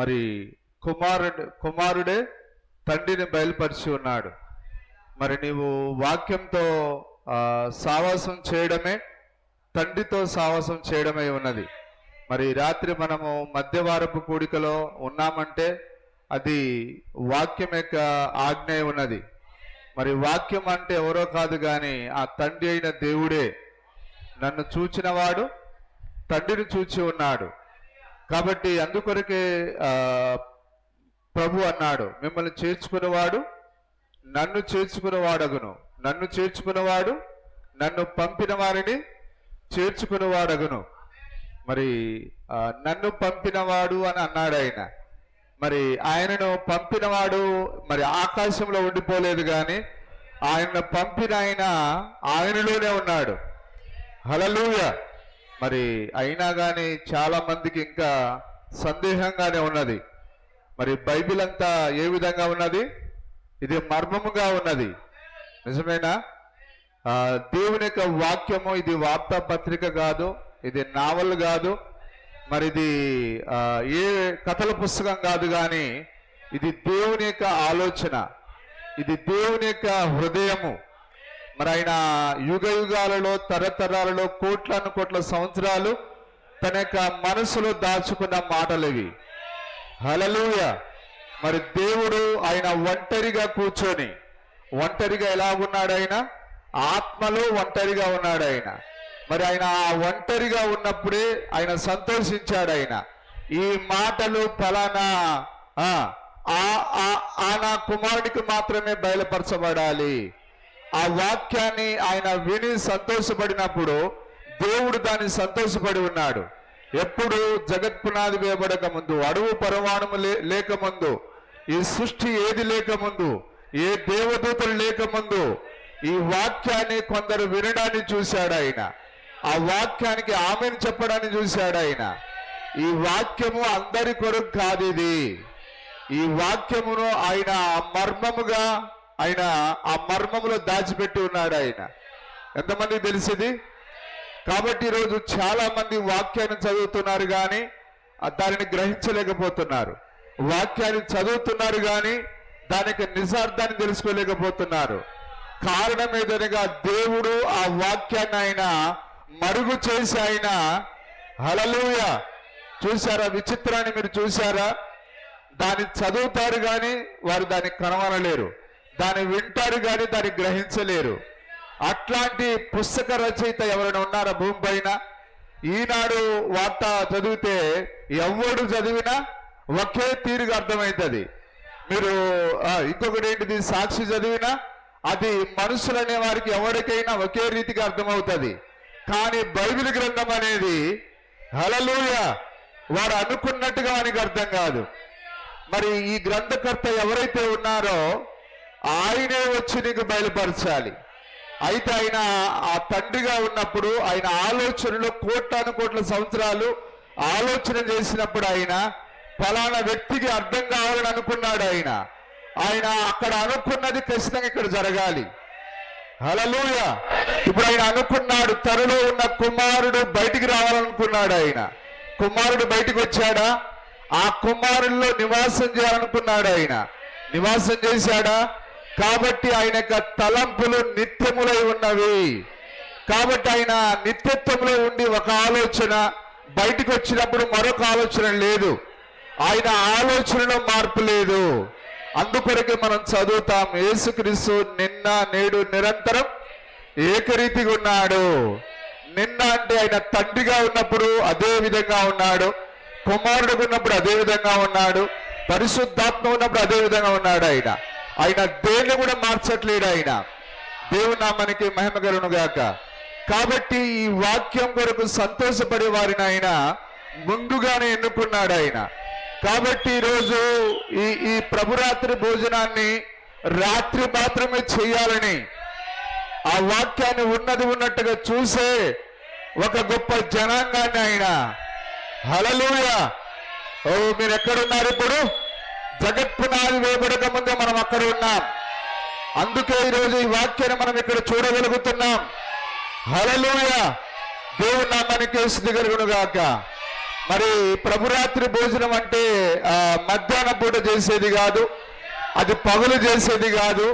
మరి కుమారుడే తండ్రిని బయలుపరిచి ఉన్నాడు. మరి నీవు వాక్యంతో సావాసం చేయడమే తండ్రితో సావాసం చేయడమై ఉన్నది. మరి రాత్రి మనము మధ్యవారపు కూడికలో ఉన్నామంటే అది వాక్యం యొక్క ఆజ్ఞ ఉన్నది. మరి వాక్యం అంటే ఎవరో కాదు కానీ ఆ తండ్రి అయిన దేవుడే. నన్ను చూచినవాడు తండ్రిని చూచి ఉన్నాడు. కాబట్టి అందుకొరకే ప్రభు అన్నాడు, మిమ్మల్ని చేర్చుకునేవాడు నన్ను చేర్చుకునేవాడగును, నన్ను చేర్చుకునేవాడు నన్ను పంపిన వారిని చేర్చుకునేవాడగును. మరి నన్ను పంపినవాడు అని అన్నాడు ఆయన. మరి ఆయనను పంపినవాడు మరి ఆకాశంలో ఉండిపోలేదు కానీ ఆయనను పంపిన ఆయనలోనే ఉన్నాడు. హల్లెలూయా. మరి అయినా కానీ చాలా మందికి ఇంకా సందేహంగానే ఉన్నది. మరి బైబిల్ అంతా ఏ విధంగా ఉన్నది? ఇది మర్మముగా ఉన్నది. నిజమేనా? దేవుని యొక్క వాక్యము ఇది వార్తాపత్రిక కాదు, ఇది నావల్ కాదు, మరి ఇది ఏ కథల పుస్తకం కాదు, కానీ ఇది దేవుని యొక్క ఆలోచన, ఇది దేవుని యొక్క హృదయము. మరి ఆయన యుగ యుగాలలో తరతరాలలో కోట్ల సంవత్సరాలు తన యొక్క మనసులో దాచుకున్న మాటలు ఇవి. హల్లెలూయా. మరి దేవుడు ఆయన ఒంటరిగా కూర్చొని, ఒంటరిగా ఎలా ఉన్నాడు? ఆయన ఆత్మలో ఒంటరిగా ఉన్నాడు ఆయన. మరి ఆయన ఆ ఒంటరిగా ఉన్నప్పుడే ఆయన సంతోషించాడు. ఆయన ఈ మాటలు ఫలానా నా కుమారుడికి మాత్రమే బయలుపరచబడాలి. ఆ వాక్యాన్ని ఆయన విని సంతోషపడినప్పుడు దేవుడు దాన్ని సంతోషపడి ఉన్నాడు. ఎప్పుడు జగత్పునాది వేయబడక ముందు, అడుగు పరమాణుము లేకముందు, ఈ సృష్టి ఏది లేకముందు, ఏ దేవదూతలు లేకముందు ఈ వాక్యాన్ని కొందరు వినడాన్ని చూశాడు ఆయన. ఆ వాక్యానికి ఆమెను చెప్పడాన్ని చూశాడు ఆయన. ఈ వాక్యము అందరి కొరకు కాదు, ఇది ఈ వాక్యమును ఆయన మర్మముగా ఆయన ఆ మర్మములో దాచిపెట్టి ఉన్నాడు ఆయన. ఎంతమందికి తెలిసింది? కాబట్టి ఈరోజు చాలా మంది వాక్యాన్ని చదువుతున్నారు కానీ దానిని గ్రహించలేకపోతున్నారు. వాక్యాన్ని చదువుతున్నారు కానీ దానికి నిజార్థాన్ని తెలుసుకోలేకపోతున్నారు. కారణం ఏదనగా దేవుడు ఆ వాక్యాన్ని ఆయన మరుగు చేసి ఆయన హల్లెలూయా. చూశారా విచిత్రాన్ని? మీరు చూశారా? దాన్ని చదువుతారు కానీ వారు దాన్ని కనవనలేరు, దాన్ని వింటారు కానీ దాన్ని గ్రహించలేరు. అట్లాంటి పుస్తక రచయిత ఎవరైనా ఉన్నారా భూమి పైన? ఈనాడు వార్త చదివితే ఎవడు చదివినా ఒకే తీరుగా అర్థమవుతుంది. మీరు ఇంకొకటి ఏంటిది, సాక్షి చదివినా అది మనుషులనే వారికి ఎవరికైనా ఒకే రీతిగా అర్థమవుతుంది. కానీ బైబిల్ గ్రంథం అనేది హల్లెలూయా వాడు అనుకున్నట్టుగా వానికి అర్థం కాదు. మరి ఈ గ్రంథకర్త ఎవరైతే ఉన్నారో ఆయనే వచ్చి నీకు బయలుపరచాలి. అయితే ఆయన ఆ తండ్రిగా ఉన్నప్పుడు ఆయన ఆలోచనలో కోట్ల సంవత్సరాలు ఆలోచన చేసినప్పుడు ఆయన ఫలానా వ్యక్తికి అర్థం కావాలని అనుకున్నాడు. ఆయన అక్కడ అనుకున్నది ఖచ్చితంగా ఇక్కడ జరగాలి. హల్లెలూయా. ఇప్పుడు ఆయన అనుకున్నాడు, తనలో ఉన్న కుమారుడు బయటికి రావాలనుకున్నాడు. ఆయన కుమారుడు బయటికి వచ్చాడా? ఆ కుమారుల్లో నివాసం చేయాలనుకున్నాడు. ఆయన నివాసం చేశాడా? కాబట్టి ఆయన యొక్క తలంపులు నిత్యములై ఉన్నవి. కాబట్టి ఆయన నిత్యత్వంలో ఉండి ఒక ఆలోచన, బయటికి వచ్చినప్పుడు మరొక ఆలోచన లేదు. ఆయన ఆలోచనలో మార్పు లేదు. అందుకొరకే మనం చదువుతాం, యేసుక్రీస్తు నిన్న నేడు నిరంతరం ఏకరీతిగా ఉన్నాడు. నిన్న అంటే ఆయన తండ్రిగా ఉన్నప్పుడు అదే విధంగా ఉన్నాడు, కుమారుడుగా ఉన్నప్పుడు అదే విధంగా ఉన్నాడు, పరిశుద్ధాత్మ ఉన్నప్పుడు అదే విధంగా ఉన్నాడు. ఆయన దేన్ని కూడా మార్చట్లేడు. ఆయన దేవుని నామానికి మహిమ కలుగును గాక. కాబట్టి ఈ వాక్యం కొరకు సంతోషపడే వారిని ఆయన ముందుగానే ఎన్నుకున్నాడు ఆయన. కాబట్టి ఈరోజు ఈ ప్రభురాత్రి భోజనాన్ని రాత్రి మాత్రమే చేయాలని ఆ వాక్యాన్ని ఉన్నట్టుగా చూసే ఒక గొప్ప జనాంగాన్ని ఆయన హల్లెలూయా. మీరు ఎక్కడున్నారు? ఇప్పుడు జగత్పునాది వేయబడక ముందే మనం అక్కడ ఉన్నాం. అందుకే ఈరోజు ఈ వాక్యాన్ని మనం ఇక్కడ చూడగలుగుతున్నాం. హల్లెలూయా. దేవుని నామానికి స్తుతి కలుగును గాక. మరి ప్రభురాత్రి భోజనం అంటే మధ్యాహ్నం పూట చేసేది కాదు, అది పగులు చేసేది కాదు,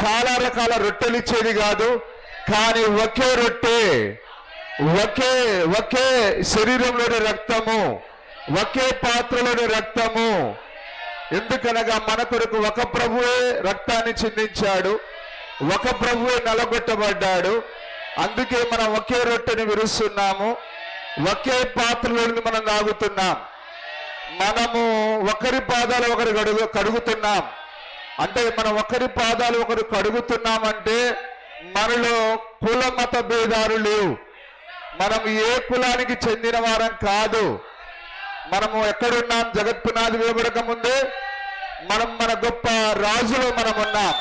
చాలా రకాల రొట్టెలు ఇచ్చేది కాదు. కానీ ఒకే రొట్టె, ఒకే శరీరంలోని రక్తము, ఒకే పాత్రలోని రక్తము. ఎందుకనగా మన కొరకు ఒక ప్రభువే రక్తాన్ని చిందించాడు, ఒక ప్రభువే నలగొట్టబడ్డాడు. అందుకే మనం ఒకే రొట్టెని విరుస్తున్నాము, ఒకే పాత్రలోని మనం తాగుతున్నాం. మనము ఒకరి పాదాలు ఒకరు కడుగుతున్నాం. అంటే మనం ఒకరి పాదాలు ఒకరు కడుగుతున్నామంటే మనలో కుల మత భేదాలు లేవు. మనం ఏ కులానికి చెందిన వారం కాదు. మనము ఎక్కడున్నాం? జగత్పునాది వేయబడక ముందే మన గొప్ప రాజులో మనం ఉన్నాం,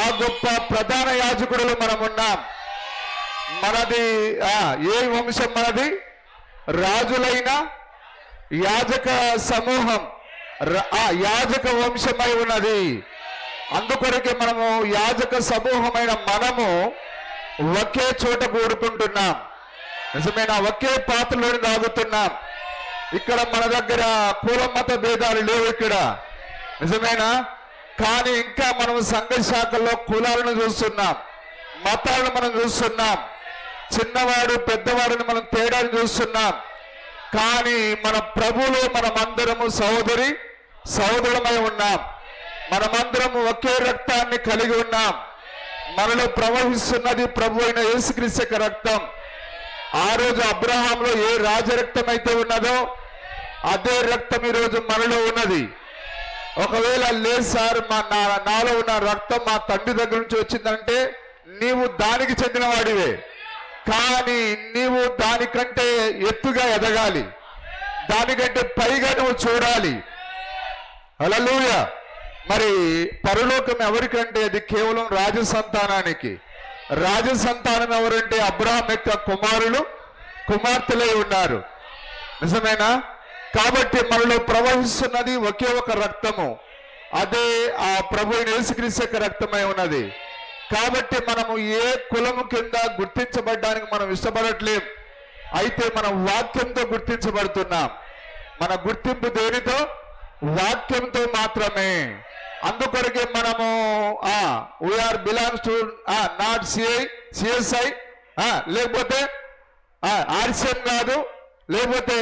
ఆ గొప్ప ప్రధాన యాజకుడులో మనం ఉన్నాం. మనది ఏ వంశం? మనది రాజులైన యాజక సమూహం, యాజక వంశమై ఉన్నది. అందుకొరకే మనము యాజక సమూహమైన మనము ఒకే చోట కూడుకుంటున్నాం. నిజమైన ఒకే పాత్రలోని తాగుతున్నాం. ఇక్కడ మన దగ్గర కుల మత భేదాలు లేవు ఇక్కడ, నిజమేనా? కానీ ఇంకా మనం సంఘ శాఖల్లో కులాలను చూస్తున్నాం, మతాలను మనం చూస్తున్నాం, చిన్నవాడు పెద్దవాడిని మనం తేడాన్ని చూస్తున్నాం. కానీ మన ప్రభువులో మనమందరము సహోదరులమై ఉన్నాం. మనమందరము ఒకే రక్తాన్ని కలిగి ఉన్నాం. మనలో ప్రవహిస్తున్నది ప్రభు అయిన యేసుక్రీస్తు యొక్క రక్తం. ఆ రోజు అబ్రహాంలో ఏ రాజరక్తం అయితే ఉన్నదో అదే రక్తం ఈరోజు మనలో ఉన్నది. ఒకవేళ లేదు సార్, నాలో ఉన్న రక్తం మా తండ్రి దగ్గర నుంచి వచ్చిందంటే నీవు దానికి చెందిన వాడివే. కానీ నీవు దానికంటే ఎత్తుగా ఎదగాలి, దానికంటే పైగా నువ్వు చూడాలి. హల్లెలూయా. మరి పరలోకం ఎవరికంటే అది కేవలం రాజసంతానానికి. రాజసంతానం ఎవరంటే అబ్రహాం యొక్క కుమార్తెలై ఉన్నారు. నిజమేనా? కాబట్టి మనలో ప్రవహిస్తున్నది ఒకే ఒక రక్తము, అదే ఆ ప్రభు అయిన యేసుక్రీస్తు యొక్క రక్తమై ఉన్నది. కాబట్టి మనము ఏ కులము కింద గుర్తించబడడానికి మనం ఇష్టపడట్లేం. అయితే మనం వాక్యంతో గుర్తించబడుతున్నాం. మన గుర్తింపు దేనితో? వాక్యంతో మాత్రమే. అందుకొరకే మనము we are belongs to not CSI, లేకపోతే ఆర్సిఎం కాదు, లేకపోతే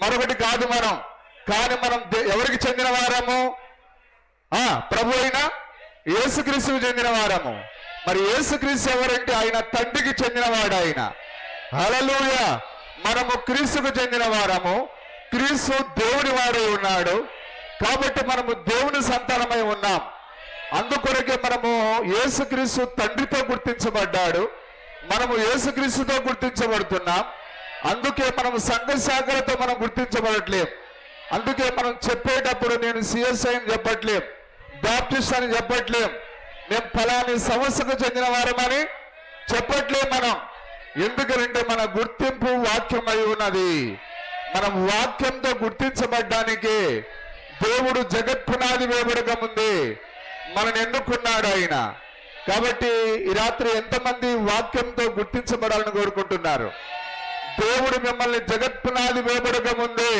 మరొకటి కాదు మనం. కానీ మనం ఎవరికి చెందిన వారము? ప్రభు అయిన యేసుక్రీస్తుకు చెందిన వారము. మరి యేసుక్రీస్తు ఎవరంటే ఆయన తండ్రికి చెందినవాడు ఆయన. హల్లెలూయా. మనము క్రీస్తుకు చెందిన వారము. క్రీస్తు దేవుని వాడై ఉన్నాడు. కాబట్టి మనము దేవుని సంతానమై ఉన్నాం. అందుకొరకే మనము యేసుక్రీస్తు తండ్రితో గుర్తించబడ్డాడు, మనము యేసుక్రీస్తుతో గుర్తించబడుతున్నాం. అందుకే మనం సంఘ శాఖలతో మనం గుర్తించబడట్లేం. అందుకే మనం చెప్పేటప్పుడు నేను సిఎస్ఐ అని చెప్పట్లేం, బాప్టిస్ట్ అని చెప్పట్లేం, మేము ఫలాని సంస్థకు చెందిన వారమని చెప్పట్లేం మనం. ఎందుకంటే మన గుర్తింపు వాక్యం అయి ఉన్నది. మనం వాక్యంతో గుర్తించబడ్డానికి దేవుడు జగత్పునాది వేయబడక ముందే మనని ఎన్నుకున్నాడు ఆయన. కాబట్టి ఈ రాత్రి ఎంతమంది వాక్యంతో గుర్తించబడాలని కోరుకుంటున్నారు? దేవుడు మిమ్మల్ని జగత్పునాది వేయబడక ముందే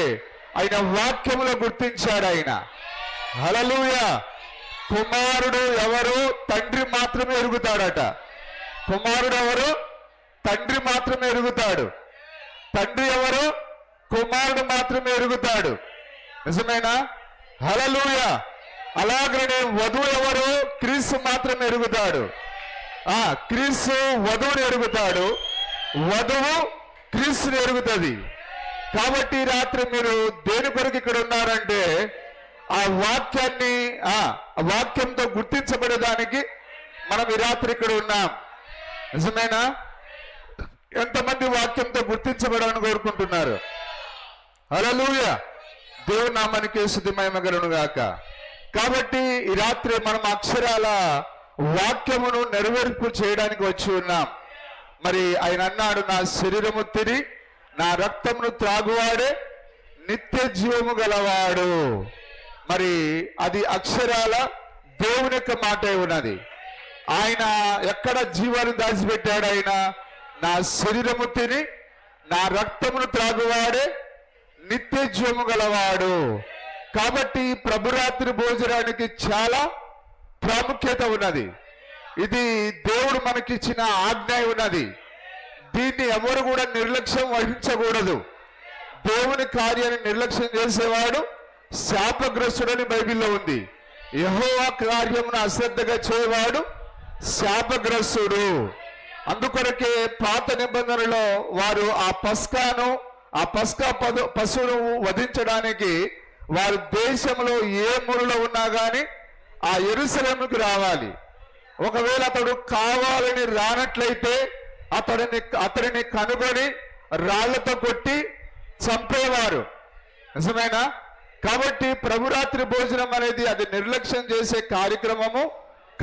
ఆయన వాక్యములో గుర్తించాడు ఆయన. హల్లెలూయా. కుమారుడు ఎవరు? తండ్రి మాత్రమే ఎరుగుతాడట. కుమారుడు ఎవరు? తండ్రి మాత్రమే ఎరుగుతాడు. తండ్రి ఎవరు? కుమారుడు మాత్రమే ఎరుగుతాడు. నిజమేనా? హల్లెలూయా. అలాగనే వధువు ఎవరు? క్రీస్తు మాత్రమే ఎరుగుతాడు. క్రీస్తు వధువుని ఎరుగుతాడు, వధువు క్రీస్తుని ఎరుగుతుంది. కాబట్టి రాత్రి మీరు దేని కొరకు ఇక్కడ ఉన్నారంటే ఆ వాక్యాన్ని వాక్యంతో గుర్తించబడేదానికి మనం ఈ రాత్రి ఇక్కడ ఉన్నాం. నిజమేనా? ఎంతమంది వాక్యంతో గుర్తించబడాలని కోరుకుంటున్నారు? హల్లెలూయా. దేవుని నామానికి స్తుతి మహిమ కలుగును గాక. కాబట్టి ఈ రాత్రి మనం అక్షరాల వాక్యమును నెరవేర్పు చేయడానికి వచ్చి ఉన్నాం. మరి ఆయన అన్నాడు, నా శరీరము తిని నా రక్తమును త్రాగువాడే నిత్య జీవము గలవాడు. మరి అది అక్షరాల దేవుని యొక్క మాట ఉన్నది. ఆయన ఎక్కడ జీవాన్ని దాచిపెట్టాడు? ఆయన నా శరీరము తిని నా రక్తమును త్రాగువాడే నిత్య జీవము గలవాడు. కాబట్టి ప్రభురాత్రి భోజనానికి చాలా ప్రాముఖ్యత ఉన్నది. ఇది దేవుడు మనకిచ్చిన ఆజ్ఞ ఉన్నది. దీన్ని ఎవరు కూడా నిర్లక్ష్యం వహించకూడదు. దేవుని కార్యాన్ని నిర్లక్ష్యం చేసేవాడు శాపగ్రస్తుడని బైబిల్లో ఉంది. యెహోవా కార్యమును అశ్రద్ధగా చేయవాడు శాపగ్రస్తుడు. అందుకొరకే పాత నిబంధనలో వారు ఆ పస్కా పశువును వధించడానికి వారు దేశంలో ఏ మూలలో ఉన్నా కానీ ఆ యెరూషలేముకు రావాలి. ఒకవేళ అతడు కావాలని రానట్లయితే అతడిని కనుగొని రాళ్లతో కొట్టి చంపేవారు. నిజమేనా? కాబట్టి ప్రభురాత్రి భోజనం అనేది అది నిర్లక్ష్యం చేసే కార్యక్రమము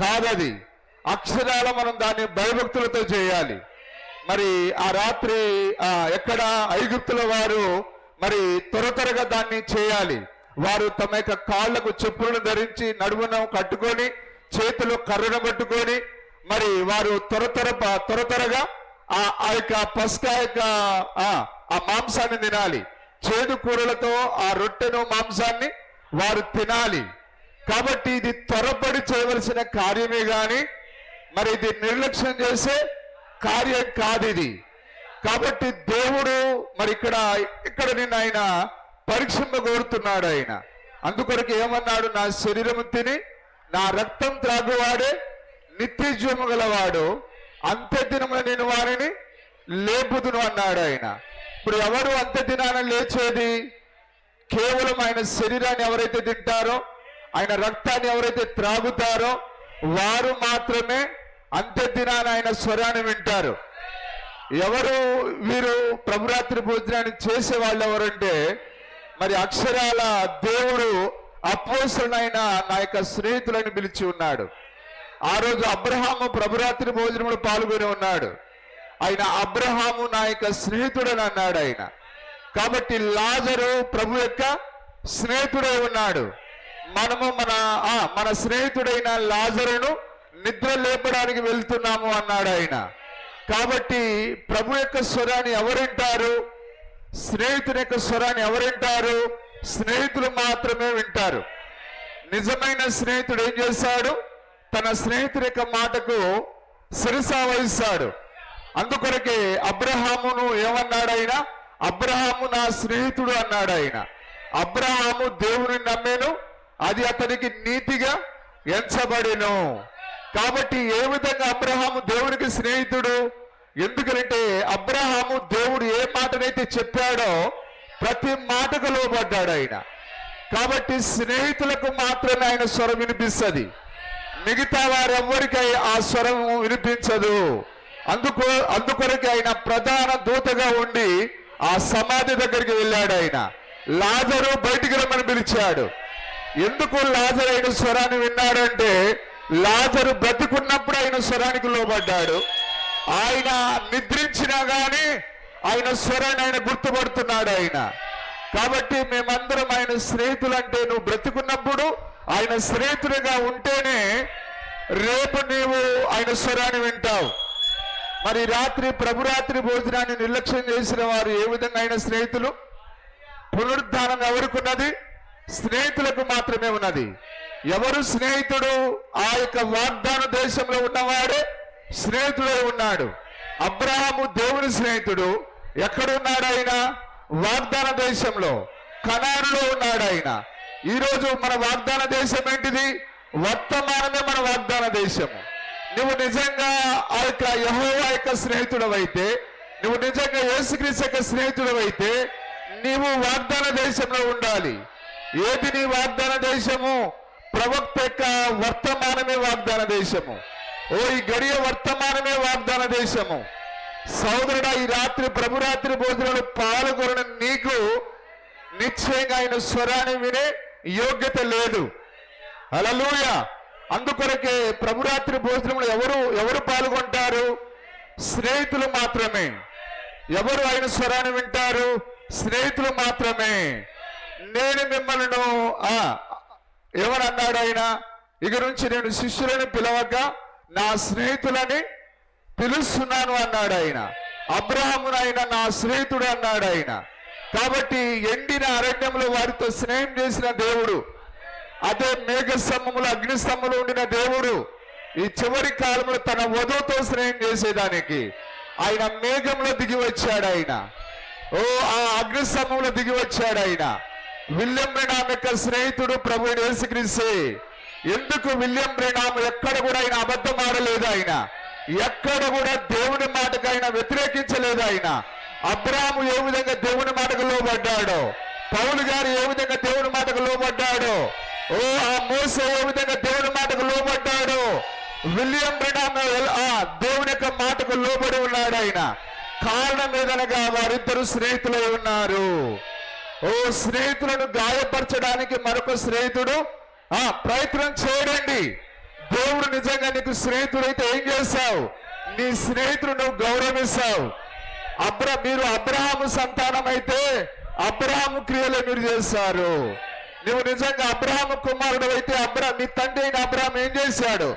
కాదది. అక్షరాల మనం దాన్ని భయభక్తులతో చేయాలి. మరి ఆ రాత్రి ఎక్కడ ఐగుప్తుల వారు మరి త్వరగా దాన్ని చేయాలి. వారు తమ యొక్క కాళ్లకు చెప్పులను ధరించి నడుమున కట్టుకొని చేతులు కర్రను పట్టుకొని మరి వారు త్వరగా ఆ యొక్క పస్కా యొక్క ఆ మాంసాన్ని తినాలి. చేదు కూరలతో ఆ రొట్టెను మాంసాన్ని వారు తినాలి. కాబట్టి ఇది త్వరపడి చేయవలసిన కార్యమే గాని మరి ఇది నిర్లక్ష్యం చేసే కార్యం కాదు ఇది. కాబట్టి దేవుడు మరి ఇక్కడ నిన్ను ఆయన పరీక్షింప కోరుతున్నాడు. ఆయన అందుకొరకు ఏమన్నాడు? నా శరీరము తిని నా రక్తం త్రాగువాడే నిత్య జీవము గలవాడు, అంత్య దినమున నేను వారిని లేపుదును అన్నాడు ఆయన. ఇప్పుడు ఎవరు అంత్య దినాన లేచేది? కేవలం ఆయన శరీరాన్ని ఎవరైతే తింటారో, ఆయన రక్తాన్ని ఎవరైతే త్రాగుతారో వారు మాత్రమే అంత్య దినాన ఆయన స్వరాన్ని వింటారు. ఎవరు వీరు ప్రభురాత్రి భోజనాన్ని చేసే వాళ్ళు ఎవరంటే మరి అక్షరాల దేవుడు అపోస్తలుడైన నా యొక్క స్నేహితులని పిలిచి ఉన్నాడు. ఆ రోజు అబ్రహాము ప్రభురాత్రి భోజనంలో పాల్గొని ఉన్నాడు. ఆయన అబ్రహాము నా యొక్క స్నేహితుడని అన్నాడు ఆయన. కాబట్టి లాజరు ప్రభు యొక్క స్నేహితుడై ఉన్నాడు. మనము మన స్నేహితుడైన లాజరును నిద్ర లేపడానికి వెళ్తున్నాము అన్నాడు ఆయన. కాబట్టి ప్రభు యొక్క స్వరాన్ని ఎవరింటారు? స్నేహితుని యొక్క స్వరాన్ని ఎవరింటారు? స్నేహితులు మాత్రమే వింటారు. నిజమైన స్నేహితుడు ఏం చేశాడు? తన స్నేహితుడి యొక్క మాటకు శిరసా వహిస్తాడు. అందుకొరకే అబ్రహామును ఏమన్నాడు ఆయన? అబ్రహాము నా స్నేహితుడు అన్నాడు ఆయన. అబ్రహాము దేవుని నమ్మేను, అది అతనికి నీతిగా ఎంచబడెను. కాబట్టి ఏ విధంగా అబ్రహాము దేవునికి స్నేహితుడు? ఎందుకంటే అబ్రహాము దేవుడు ఏ మాటనైతే చెప్పాడో ప్రతి మాటకు లోబడ్డాడు ఆయన. కాబట్టి స్నేహితులకు మాత్రమే ఆయన స్వరం వినిపిస్తుంది, మిగతా వారెవ్వరికీ ఆ స్వరం వినిపించదు. అందుకొరకు ఆయన ప్రధాన దూతగా ఉండి ఆ సమాధి దగ్గరికి వెళ్ళాడు. ఆయన లాజరు బయటికి రమ్మని పిలిచాడు. ఎందుకు లాజరు ఆయన స్వరాన్ని విన్నాడంటే లాజరు బ్రతికున్నప్పుడు ఆయన స్వరానికి లోబడ్డాడు. ఆయన నిద్రించినా గాని ఆయన స్వరాన్ని ఆయన గుర్తుపడుతున్నాడు ఆయన. కాబట్టి మేమందరం ఆయన స్నేహితులంటే నువ్వు బ్రతికున్నప్పుడు ఆయన స్నేహితుడిగా ఉంటేనే రేపు నీవు ఆయన స్వరాన్ని వింటావు. మరి రాత్రి ప్రభురాత్రి భోజనాన్ని నిర్లక్ష్యం చేసిన వారు ఏ విధంగా ఆయన స్నేహితులు? పునరుద్ధానం ఎవరికి ఉన్నది? స్నేహితులకు మాత్రమే ఉన్నది. ఎవరు స్నేహితుడు? ఆ యొక్క వాగ్దాన దేశంలో ఉన్నవాడే స్నేహితుడై ఉన్నాడు. అబ్రహాము దేవుని స్నేహితుడు. ఎక్కడున్నాడు ఆయన? వాగ్దాన దేశంలో, కనానులో ఉన్నాడు ఆయన. ఈరోజు మన వాగ్దాన దేశం ఏంటిది? వర్తమానమే మన వాగ్దాన దేశము. నువ్వు నిజంగా ఆ యొక్క యెహోవా యొక్క స్నేహితుడవైతే, నువ్వు నిజంగా యేసుక్రీస్తు యొక్క స్నేహితుడవైతే నీవు వాగ్దాన దేశంలో ఉండాలి. ఏది నీ వాగ్దాన దేశము? ప్రవక్త యొక్క వర్తమానమే వాగ్దాన దేశము. ఈ గడియ వర్తమానమే వాగ్దాన దేశము. సోదరుడా, ఈ రాత్రి ప్రభురాత్రి భోజనంలో పాల్గొన నీకు నిశ్చయంగా ఆయన స్వరాన్ని వినే యోగ్యత లేదు. హల్లెలూయా. అందుకొరకే ప్రభురాత్రి భోజనంలో ఎవరు పాల్గొంటారు? స్నేహితులు మాత్రమే. ఎవరు ఆయన స్వరాన్ని వింటారు? స్నేహితులు మాత్రమే. నేను మిమ్మల్ని ఏమని అన్నాడు ఆయన? ఇక నుంచి నేను శిష్యులను పిలవక నా స్నేహితులని పిలుస్తున్నాను అన్నాడు ఆయన. అబ్రహామునైనా నా స్నేహితుడు అన్నాడు ఆయన. కాబట్టి ఎండిన అరణ్యంలో వారితో స్నేహం చేసిన దేవుడు, అదే మేఘస్తంభములు అగ్నిస్తంభములు ఉండిన దేవుడు ఈ చివరి కాలంలో తన వధువుతో స్నేహం చేసేదానికి ఆయన మేఘంలో దిగి వచ్చాడు. ఆయన ఆ అగ్నిస్తంభంలో దిగి వచ్చాడు. ఆయన విలియం బ్రెనామ్ యొక్క స్నేహితుడు ప్రభు యేసుక్రీస్తే. ఎందుకు విలియం బ్రెనామ్ ఎక్కడ కూడా ఆయన అబద్ధం ఆడలేదు. ఆయన ఎక్కడ కూడా దేవుని మాటకు ఆయన వ్యతిరేకించలేదు. ఆయన అబ్రాహాము ఏ విధంగా దేవుని మాటకు లోబడ్డాడో, పౌలు గారు ఏ విధంగా దేవుని మాటకు లోబడ్డాడో, ఆ మోసే ఏ విధంగా దేవుని మాటకు లోబడ్డాడో, విలియం బ్రెనామ్ దేవుని యొక్క మాటకు లోబడి ఉన్నాడు. ఆయన కారణం ఏదనగా వారిద్దరు స్నేహితులై ఉన్నారు. స్నేహితులను గాయపరచడానికి మరొక స్నేహితుడు ప్రయత్నం చేయడండి. దేవుడు నిజంగా నీకు స్నేహితుడైతే ఏం చేస్తావు? నీ స్నేహితుడు నువ్వు గౌరవిస్తావు. మీరు అబ్రహాము సంతానం అయితే అబ్రహాము క్రియలు మీరు చేస్తారు. నువ్వు నిజంగా అబ్రహాము కుమారుడు అయితే నీ తండ్రి అయిన అబ్రహాం ఏం చేశాడు?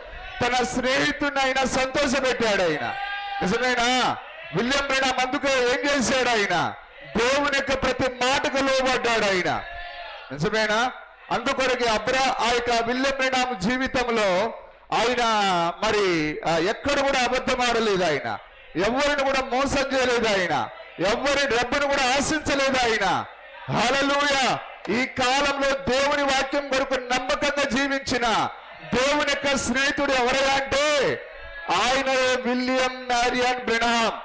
తన స్నేహితుడిని ఆయన సంతోషపెట్టాడు. ఆయన నిజమేనా? విలియం బ్రెనామ్ అందుకే ఏం చేశాడు? ఆయన దేవుని యొక్క ప్రతి మాటకు లోబడ్డాడు. ఆయన నిజమేనా? అందుకొరకు ఆ యొక్క విలియం బ్రెనామ్ జీవితంలో ఆయన మరి ఎక్కడ కూడా అబద్ధం ఆడలేదు. ఆయన ఎవరిని కూడా మోసం చేయలేదు. ఆయన ఎవరి డబ్బును కూడా ఆశించలేదు. ఆయన హల్లెలూయా. ఈ కాలంలో దేవుని వాక్యం కొరకు నమ్మకంగా జీవించిన దేవుని యొక్క స్నేహితుడు ఎవరైనా అంటే ఆయన విలియం మ్యారియన్ బ్రెనామ్.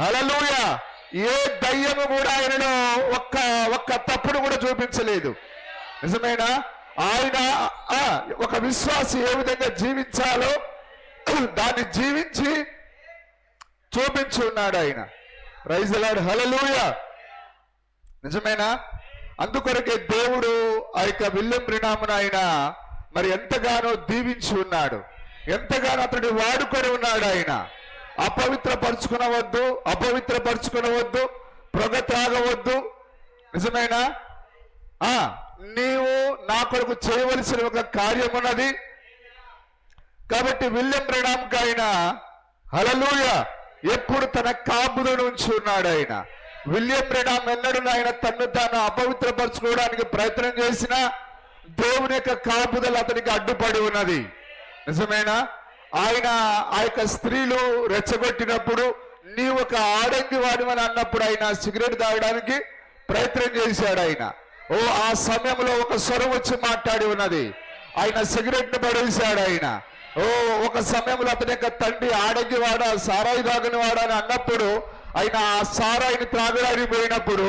హల్లెలూయా. ఏ దయ్యము కూడా ఆయనలో ఒక్క తప్పును కూడా చూపించలేదు. నిజమేనా? ఆయన ఒక విశ్వాసి ఏ విధంగా జీవించాలో దాన్ని జీవించి చూపించి ఉన్నాడు. ఆయన ప్రైజ్ ది లార్డ్. హల్లెలూయా. నిజమేనా? అందుకొరకే దేవుడు ఆ యొక్క విలియం బ్రెనామ్ను ఆయన మరి ఎంతగానో దీవించి ఉన్నాడు, ఎంతగానో అతడు వాడుకొని ఉన్నాడు. ఆయన అపవిత్రపరుచుకునవద్దు, పొగ త్రాగవద్దు. నిజమేనా? నీవు నా కొరకు చేయవలసిన ఒక కార్యం ఉన్నది. కాబట్టి విలియం బ్రెనామ్కి ఆయన హల్లెలూయా ఎప్పుడు తన కాపుదల ఉంచి ఉన్నాడు. ఆయన విలియం బ్రెనామ్ ఎన్నడూ ఆయన తన్ను తాను అపవిత్రపరచుకోవడానికి ప్రయత్నం చేసినా దేవుని యొక్క కాపుదల అతనికి అడ్డుపడి ఉన్నది. నిజమేనా? ఆయన ఆ యొక్క స్త్రీలు రెచ్చగొట్టినప్పుడు నీవు ఒక ఆడంగి వాడివని అన్నప్పుడు ఆయన సిగరెట్ తాగడానికి ప్రయత్నం చేశాడు. ఆయన ఆ సమయంలో ఒక స్వరం వచ్చి మాట్లాడి ఉన్నది. ఆయన సిగరెట్ ని పడేశాడు. ఆయన ఒక సమయంలో అతని యొక్క తండ్రి ఆడంగి వాడ, సారాయి తాగని వాడ అని అన్నప్పుడు ఆయన ఆ సారాయిని త్రాగడానికి పోయినప్పుడు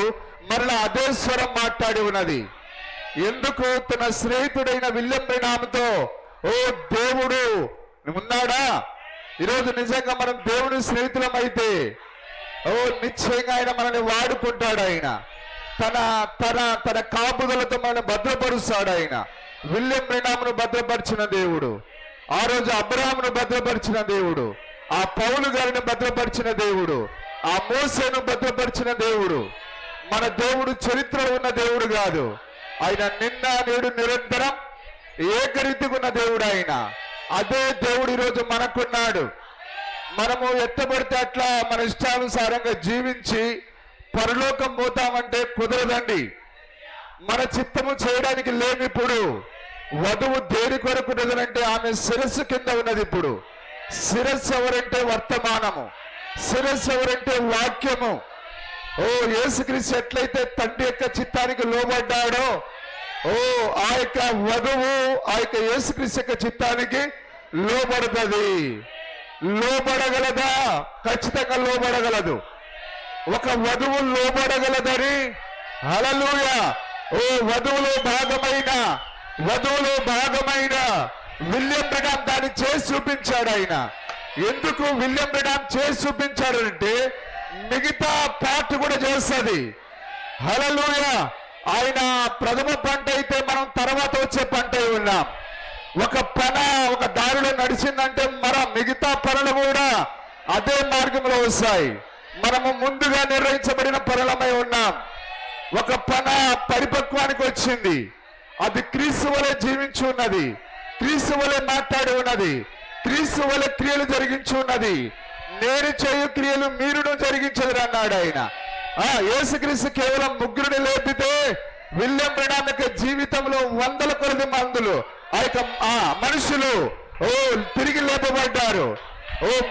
మరలా అదే స్వరం మాట్లాడి ఉన్నది. ఎందుకు? తన స్నేహితుడైన విలియం బ్రెనామ్తో దేవుడు ఉన్నాడా? ఈరోజు నిజంగా మనం దేవుని స్నేహితులం అయితే నిశ్చయంగా ఆయన మనల్ని వాడుకుంటాడు. ఆయన తన కాపుదలతో మనల్ని భద్రపరుస్తాడు. ఆయన విలియం బ్రెనామ్ను భద్రపరిచిన దేవుడు, ఆ రోజు అబ్రహామును భద్రపరిచిన దేవుడు, ఆ పౌలు గారిని భద్రపరిచిన దేవుడు, ఆ మోసేను భద్రపరిచిన దేవుడు. మన దేవుడు చరిత్ర ఉన్న దేవుడు కాదు. ఆయన నిన్న నేడు నిరంతరం ఏకరీతిగా ఉన్న దేవుడు. ఆయన అదే దేవుడు ఈరోజు మనకున్నాడు. మనము ఎట్టబడితే అట్లా మన ఇష్టానుసారంగా జీవించి పరలోకం పోతామంటే కుదరదండి. మన చిత్తము చేయడానికి లేని ఇప్పుడు వధువు దేని కొరకు ఉన్నదంటే ఆమె శిరస్సు కింద ఉన్నది. ఇప్పుడు శిరస్సు ఎవరంటే వర్తమానము, శిరస్సు ఎవరంటే వాక్యము. యేసుక్రీస్తు ఎట్లయితే తండ్రి యొక్క చిత్తానికి లోబడ్డాడో ఆ యొక్క వధువు ఆ యొక్క యేసుక్రీస్తు యొక్క చిత్తానికి లోబడుతుంది. లోబడగలదా? ఖచ్చితంగా లోబడగలదు. ఒక వధువు లోబడగలదని హల్లెలూయా. వధువులో భాగమైన విలియం బ్రెనామ్ దాన్ని చేసి చూపించాడు. ఆయన ఎందుకు విలియం బ్రెనామ్ చేసి చూపించాడు అంటే మిగతా పార్ట్ కూడా చేస్తుంది. హల్లెలూయా. ఆయన ప్రథమ పంట అయితే మనం తర్వాత వచ్చే పంట ఉన్నాం. ఒక దారిలో నడిచిందంటే మిగతా పనులు కూడా అదే మార్గంలో వస్తాయి. మనము ముందుగా నిర్వహించబడిన పనులమై ఉన్నాం. ఒక పన పరిపక్వానికి వచ్చింది, అది క్రీస్తు వలె జీవించి ఉన్నది, క్రీస్తు వలె మాట్లాడి ఉన్నది, క్రీస్తు వలె క్రియలు జరిగించి ఉన్నది, నేను చేయు క్రియలు మీరును జరిగించదురు అన్నాడు ఆయన. యేసుక్రీస్తు కేవలం ముగ్గురిని లేపితే విలియం బ్రెనాన్ యొక్క జీవితంలో వందల కొలది మందులు మనుషులు తిరిగి లేపబడ్డారు.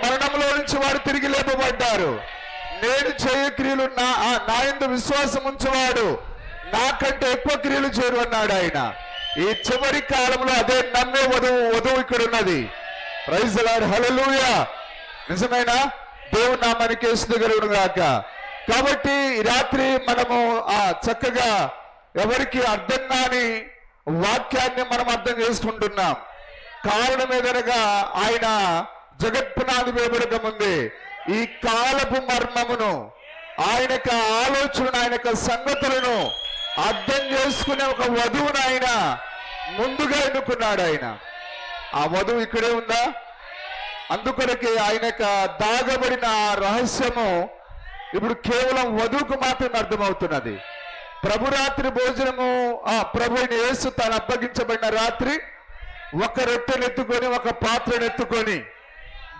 మరణంలో నుంచి వారు తిరిగి లేపబడ్డారు. నేను చేయు క్రియలు నా యందు విశ్వాసం ఉంచువాడు నాకంటే ఎక్కువ క్రియలు చేయరు అన్నాడు ఆయన. ఈ చివరి కాలంలో అదే నమ్మే వధువు ఇక్కడ ఉన్నది. ప్రైజ్ ది లార్డ్, హల్లెలూయా. నిజమైన దేవుని నామానికి స్తుతి కలుగును గాక. కాబట్టి ఈ రాత్రి మనము చక్కగా ఎవరికి అర్థం కాని వాక్యాన్ని మనం అర్థం చేసుకుంటున్నాం. కారణం ఏదనగా ఆయన జగత్పునాది వేయబడక ముందే ఈ కాలపు మర్మమును, ఆయన యొక్క ఆలోచనను, ఆయన యొక్క సంగతులను అర్థం చేసుకునే ఒక వధువును ఆయన ముందుగా ఎన్నుకున్నాడు. ఆయన ఆ వధువు ఇక్కడే ఉందా? అందుకొరకే ఆయన యొక్క దాగబడిన రహస్యము ఇప్పుడు కేవలం వధువుకు మాత్రమే అర్థమవుతున్నది. ప్రభు రాత్రి భోజనము ప్రభు అయిన యేసు తాను అప్పగించబడిన రాత్రి ఒక రొట్టెనెత్తుకొని ఒక పాత్రనెత్తుకొని,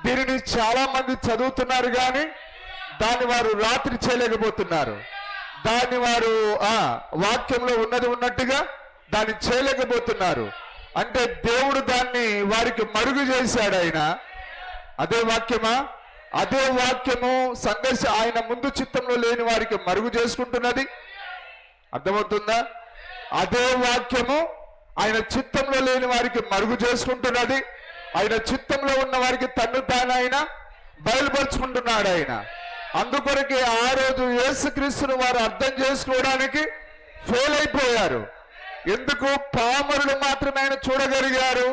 దీనిని చాలా మంది చదువుతున్నారు కానీ దాన్ని వారు రాత్రి చేయలేకపోతున్నారు. దాన్ని వారు వాక్యంలో ఉన్నది ఉన్నట్టుగా దాన్ని చేయలేకపోతున్నారు. అంటే దేవుడు దాన్ని వారికి మరుగు చేశాడు. ఆయన అదే వాక్యమా? అదే వాక్యము సంఘర్ష ఆయన ముందు చిత్తంలో లేని వారికి మరుగు చేసుకుంటున్నది. అర్థమవుతుందా? అదే వాక్యము ఆయన చిత్తంలో లేని వారికి మరుగు చేసుకుంటున్నది. ఆయన చిత్తంలో ఉన్న వారికి తన్ను తాను ఆయన బయలుపరుచుకుంటున్నాడు. ఆయన అందుకొరకే ఆ రోజు యేసుక్రీస్తును వారు అర్థం చేసుకోవడానికి ఫెయిల్ అయిపోయారు. ఎందుకు? పామరులు మాత్రమే ఆయన చూడగలిగారు.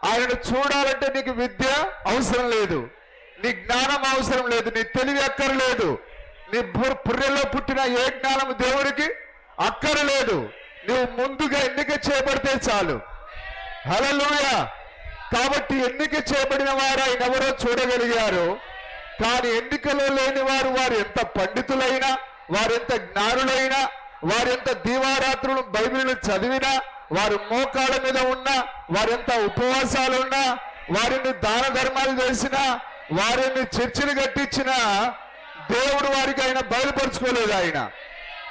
ఆయనను చూడాలంటే నీకు విద్య అవసరం లేదు, నీ జ్ఞానం అవసరం లేదు, నీ తెలివి అక్కర్లేదు, నీ పుర్రెలో పుట్టిన ఏ జ్ఞానం దేవుడికి అక్కర్లేదు. నువ్వు ముందుగా ఎన్నిక చేయబడితే చాలు. హల్లెలూయా. కాబట్టి ఎన్నిక చేయబడిన వారు ఆయన ఎవరో చూడగలిగారు. కానీ ఎన్నికలో లేని వారు ఎంత పండితులైనా, వారెంత జ్ఞానులైనా, వారెంత దీవారాత్రులు బైబిల్ని చదివినా, వారు మోకాళ్ళ మీద ఉన్నా, వారెంత ఉపవాసాలున్నా, వారిని దాన ధర్మాలు చేసినా, వారిని చర్చిలు కట్టించినా దేవుడు వారికి ఆయన బయలుపరుచుకోలేదు. ఆయన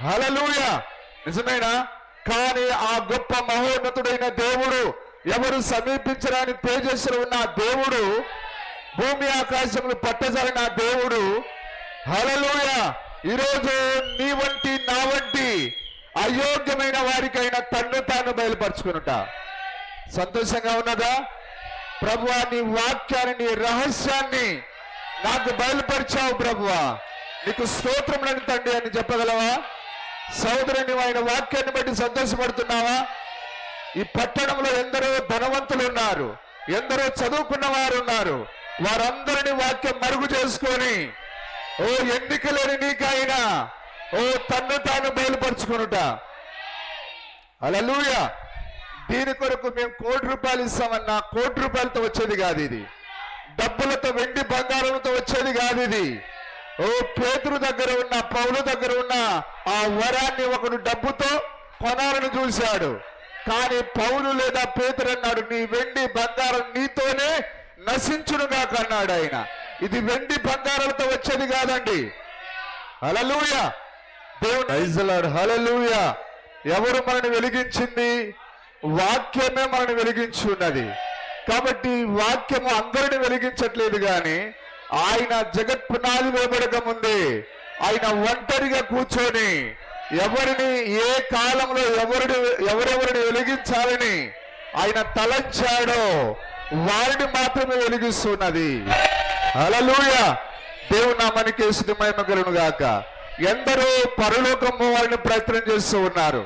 హల్లెలూయా. నిజమేనా? కానీ ఆ గొప్ప మహోన్నతుడైన దేవుడు, ఎవరు సమీపించరాని తేజస్సులో ఉన్న దేవుడు, భూమి ఆకాశములు పట్టజాలిన దేవుడు, హల్లెలూయా, ఈరోజు నీ వంటి నా వంటి అయోగ్యమైన వారికైనా తన్ను తాను బయలుపరుచుకునుట సంతోషంగా ఉన్నదా? ప్రభువా, నీ వాక్యాన్ని, నీ రహస్యాన్ని నాకు బయలుపరిచావు ప్రభువా, నీకు స్తోత్రములని తండ్రి అని చెప్పగలవా? సోదరుని ఆయన వాక్యాన్ని బట్టి సంతోషపడుతున్నావా? ఈ పట్టణంలో ఎందరో ధనవంతులు ఉన్నారు, ఎందరో చదువుకున్న వారు ఉన్నారు. వారందరినీ వాక్యం మరుగు చేసుకొని ఎన్నిక లేని నీకైనా తన్ను తాను బయలుపరుచుకునుట. హల్లెలూయా. దీని కొరకు మేము ₹1,00,00,000 ఇస్తామన్నా ₹1,00,00,000తో వచ్చేది కాదు. ఇది డబ్బులతో, వెండి బంగారంతో వచ్చేది కాదు. ఇది పేతురు దగ్గర ఉన్న, పౌలు దగ్గర ఉన్న ఆ వరాన్ని ఒకడు డబ్బుతో కొనాలని చూశాడు. కానీ పౌలు లేదా పేతురు అన్నాడు, నీ వెండి బంగారం నీతోనే నశించునుగా అన్నాడు ఆయన. ఇది వెండి బంగారాలతో వచ్చేది కాదండి. హల్లెలూయా. దేవుడు ప్రైజ్ ది లార్డ్, హల్లెలూయా. ఎవరు మనని వెలిగించింది? వాక్యమే మనని వెలిగించి ఉన్నది. కాబట్టి వాక్యము అందరిని వెలిగించట్లేదు, కానీ ఆయన జగత్ పునాది వేయబడక ముందే ఆయన ఒంటరిగా కూర్చొని ఎవరిని, ఏ కాలంలో ఎవరెవరిని వెలిగించాలని ఆయన తలంచాడో వారిని మాత్రమే వెలిగిస్తున్నది. హల్లెలూయా. దేవుని నామానికి స్తుతి మహిమ కలుగును గాక. ఎందరో పరలోకము వారిని ప్రయత్నం చేస్తూ ఉన్నారు,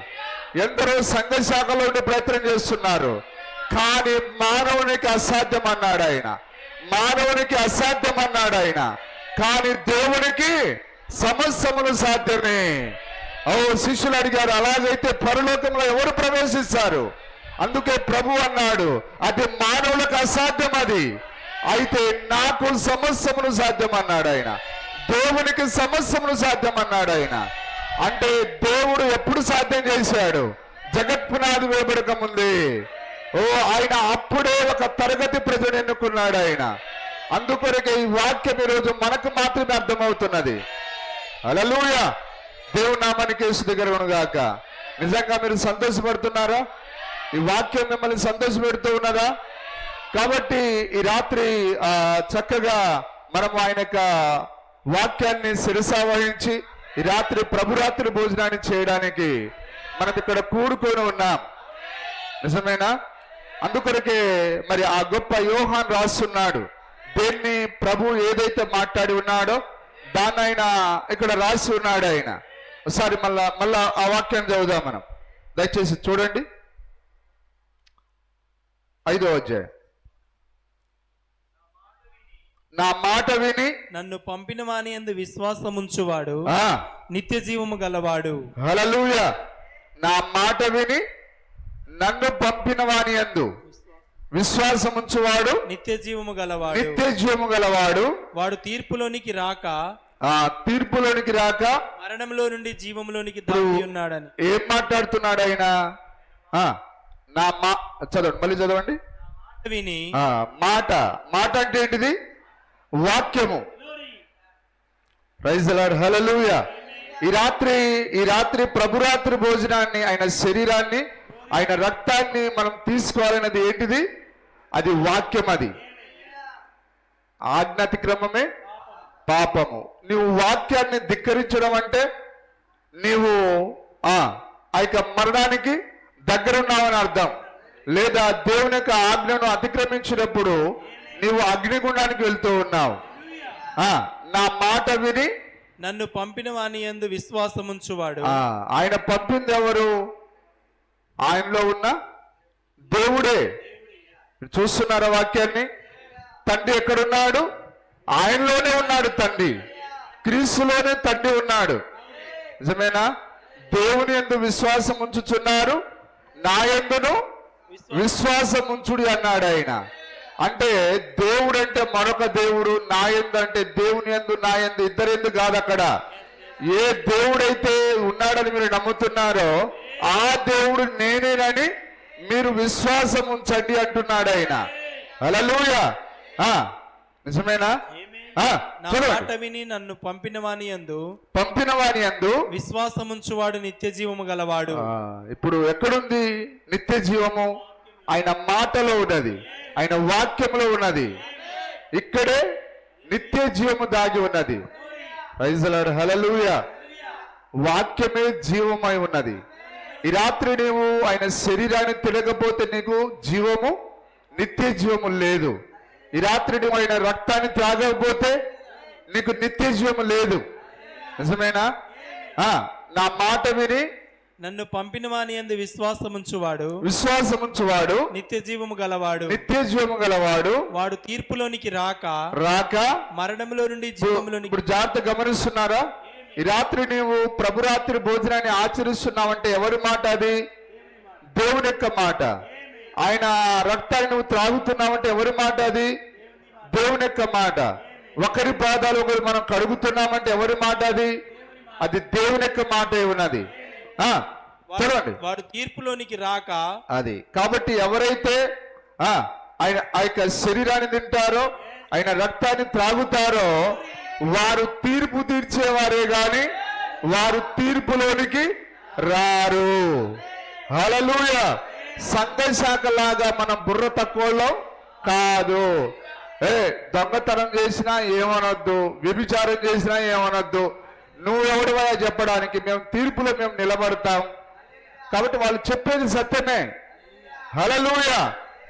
ఎందరో సంఘ శాఖలో ఉండి ప్రయత్నం చేస్తున్నారు. కానీ మానవునికి అసాధ్యం అన్నాడు ఆయన. మానవునికి అసాధ్యం అన్నాడు ఆయన. కానీ దేవునికి సమస్తములు సాధ్యమే. శిష్యులు అడిగారు, అలాగైతే పరలోకంలో ఎవరు ప్రవేశిస్తారు? అందుకే ప్రభు అన్నాడు, అది మానవులకు అసాధ్యం, అది అయితే నాకు సమస్తమును సాధ్యం అన్నాడు ఆయన. దేవునికి సమస్తమును సాధ్యం అన్నాడు ఆయన. అంటే దేవుడు ఎప్పుడు సాధ్యం చేశాడు? జగత్పునాది వేయబడక ముందే. ఆయన అప్పుడే ఒక తరగతి ప్రజను ఎన్నుకున్నాడు. ఆయన అందుకొరకే ఈ వాక్యం ఈరోజు మనకు మాత్రమే అర్థమవుతున్నది. హల్లెలూయా. దేవుని నామానికి స్తుతి కలుగును గాక. నిజంగా మీరు సంతోషపడుతున్నారా? ఈ వాక్యం మిమ్మల్ని సంతోషపెడుతూ ఉన్నదా? కాబట్టి ఈ రాత్రి చక్కగా మనం ఆయన యొక్క వాక్యాన్ని శిరసావహించి ఈ రాత్రి ప్రభురాత్రి భోజనాన్ని చేయడానికి మనం ఇక్కడ కూడుకొని ఉన్నాం. నిజమేనా? అందుకొరకే మరి ఆ గొప్ప యోహాన్ రాస్తున్నాడు. దేన్ని ప్రభు ఏదైతే మాట్లాడి ఉన్నాడో దాన్ని ఆయన ఇక్కడ రాసి ఉన్నాడు. ఆయన ఒకసారి మళ్ళా ఆ వాక్యాన్ని చదువుదాం మనం. దయచేసి చూడండి, 5వ అధ్యాయం. నా మాట విని నన్ను పంపిన వాని యందు విశ్వాసముంచువాడు నిత్య జీవము గలవాడు. హల్లెలూయా. నా మాట విని నన్ను పంపిన వాని యందు విశ్వాసముంచువాడు నిత్య జీవము గలవాడు. నిత్య జీవము గలవాడు. వాడు తీర్పులోనికి రాక మరణంలో నుండి జీవంలోనికి దాటి ఉన్నాడని. ఏం మాట్లాడుతున్నాడు ఆయన? చదవండి, మళ్ళీ చదవండి. విని మాట అంటే ఏంటిది? వాక్యము. Praise the Lord. హల్లెలూయా. ఈ రాత్రి ప్రభురాత్రి భోజనాన్ని, ఆయన శరీరాన్ని, ఆయన రక్తాన్ని మనం తీసుకోవాలన్నది ఏంటిది? అది వాక్యం. అది ఆజ్ఞాతిక్రమమే పాపము. నువ్వు వాక్యాన్ని ధిక్కరించడం అంటే నీవు ఆ యొక్క మరణానికి దగ్గరున్నావని అర్థం. లేదా దేవుని యొక్క ఆజ్ఞను అతిక్రమించినప్పుడు నీవు అగ్నిగుండానికి వెళ్తూ ఉన్నావు. నా మాట విని నన్ను పంపిన వాని యందు విశ్వాసముంచువాడు. ఆయన పంపింది ఎవరు? ఆయనలో ఉన్న దేవుడే. చూస్తున్నారా వాక్యాన్ని? తండ్రి ఎక్కడున్నాడు? ఆయనలోనే ఉన్నాడు తండ్రి. క్రీస్తులోనే తండ్రి ఉన్నాడు. నిజమేనా? దేవుని యందు విశ్వాసం ఉంచుచున్నారు, నా యందును విశ్వాసం ఉంచుడి అన్నాడు ఆయన. అంటే దేవుడు అంటే మరొక దేవుడు, నా యందు అంటే దేవుని యందు నా యందు ఇద్దరెందు కాదు. అక్కడ ఏ దేవుడైతే ఉన్నాడని మీరు నమ్ముతున్నారో ఆ దేవుడు నేనేనని మీరు విశ్వాసం ఉంచండి అంటున్నాడు ఆయన. హల్లెలూయా. నిజమేనా? మాట విని నన్ను పంపిన వాని యందు విశ్వాసముంచువాడు నిత్య జీవము గలవాడు. ఇప్పుడు ఎక్కడుంది నిత్య జీవము? ఆయన మాటలో ఉన్నది, ఆయన వాక్యంలో ఉన్నది. ఇక్కడే నిత్య జీవము దాగి ఉన్నది. Praise the Lord. హల్లెలూయా. వాక్యమే జీవమై ఉన్నది. ఈ రాత్రి నీవు ఆయన శరీరాన్ని తినకపోతే నీకు జీవము, నిత్య జీవము లేదు. ఈ రాత్రి నువ్వు ఆయన రక్తాన్ని త్రాగకపోతే నీకు నిత్య జీవము లేదు. నిజమేనా? నా మాట విని నన్ను పంపిన వాని యందు విశ్వాసముంచువాడు నిత్య జీవము గలవాడు. వాడు తీర్పులోనికి రాక మరణంలో నుండి జీవంలోనికి. ఇప్పుడు జాగ్రత్త గమనిస్తున్నారా? ఈ రాత్రి నీవు ప్రభురాత్రి భోజనాన్ని ఆచరిస్తున్నావంటే ఎవరి మాట అది? దేవుని యొక్క మాట. ఆయన రక్తాన్ని నువ్వు త్రాగుతున్నావంటే ఎవరి మాట అది? దేవుని యొక్క మాట. ఒకరి పాదాలు ఒకరు మనం కడుగుతున్నామంటే ఎవరి మాట అది? అది దేవుని యొక్క మాట ఉన్నది. చూడండి, వాడు తీర్పులోనికి రాక. అది కాబట్టి ఎవరైతే ఆయన ఆ యొక్క శరీరాన్ని తింటారో, ఆయన రక్తాన్ని త్రాగుతారో వారు తీర్పు తీర్చేవారే గాని వారు తీర్పులోనికి రారు. హల్లెలూయా. సంఘశాఖ లాగా మనం బుర్ర తక్కువలో కాదు. దొంగతనం చేసినా ఏమనొద్దు, వ్యభిచారం చేసినా ఏమనొద్దు. నువ్వు ఎవడివా చెప్పడానికి? మేము తీర్పులో మేము నిలబడతాం. కాబట్టి వాళ్ళు చెప్పేది సత్యమే. హల్లెలూయా.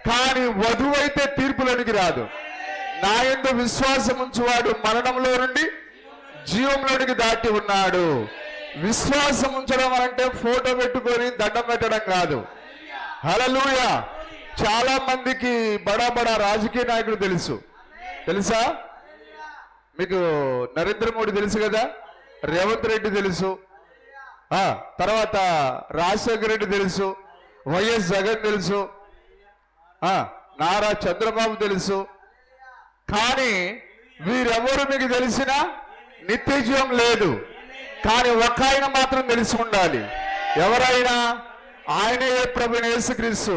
కానీ వధువు అయితే తీర్పులోనికి రాదు. నా యందు విశ్వాసం ఉంచువాడు మరణంలో నుండి జీవంలోనికి దాటి ఉన్నాడు. విశ్వాసం ఉంచడం అంటే ఫోటో పెట్టుకొని దండం పెట్టడం కాదు. హల్లెలూయా. చాలా మందికి బడా రాజకీయ నాయకుడు తెలుసా? మీకు నరేంద్ర మోడీ తెలుసు కదా, రేవంత్ రెడ్డి తెలుసు, తర్వాత రాజశేఖర రెడ్డి తెలుసు, వైఎస్ జగన్ తెలుసు, నారా చంద్రబాబు తెలుసు. కానీ వీరెవరు మీకు తెలిసినా నిత్య జీవం లేదు. కానీ ఒక ఆయన మాత్రం తెలిసి ఉండాలి. ఎవరైనా? ఆయనే ప్రభువైన యేసుక్రీస్తు.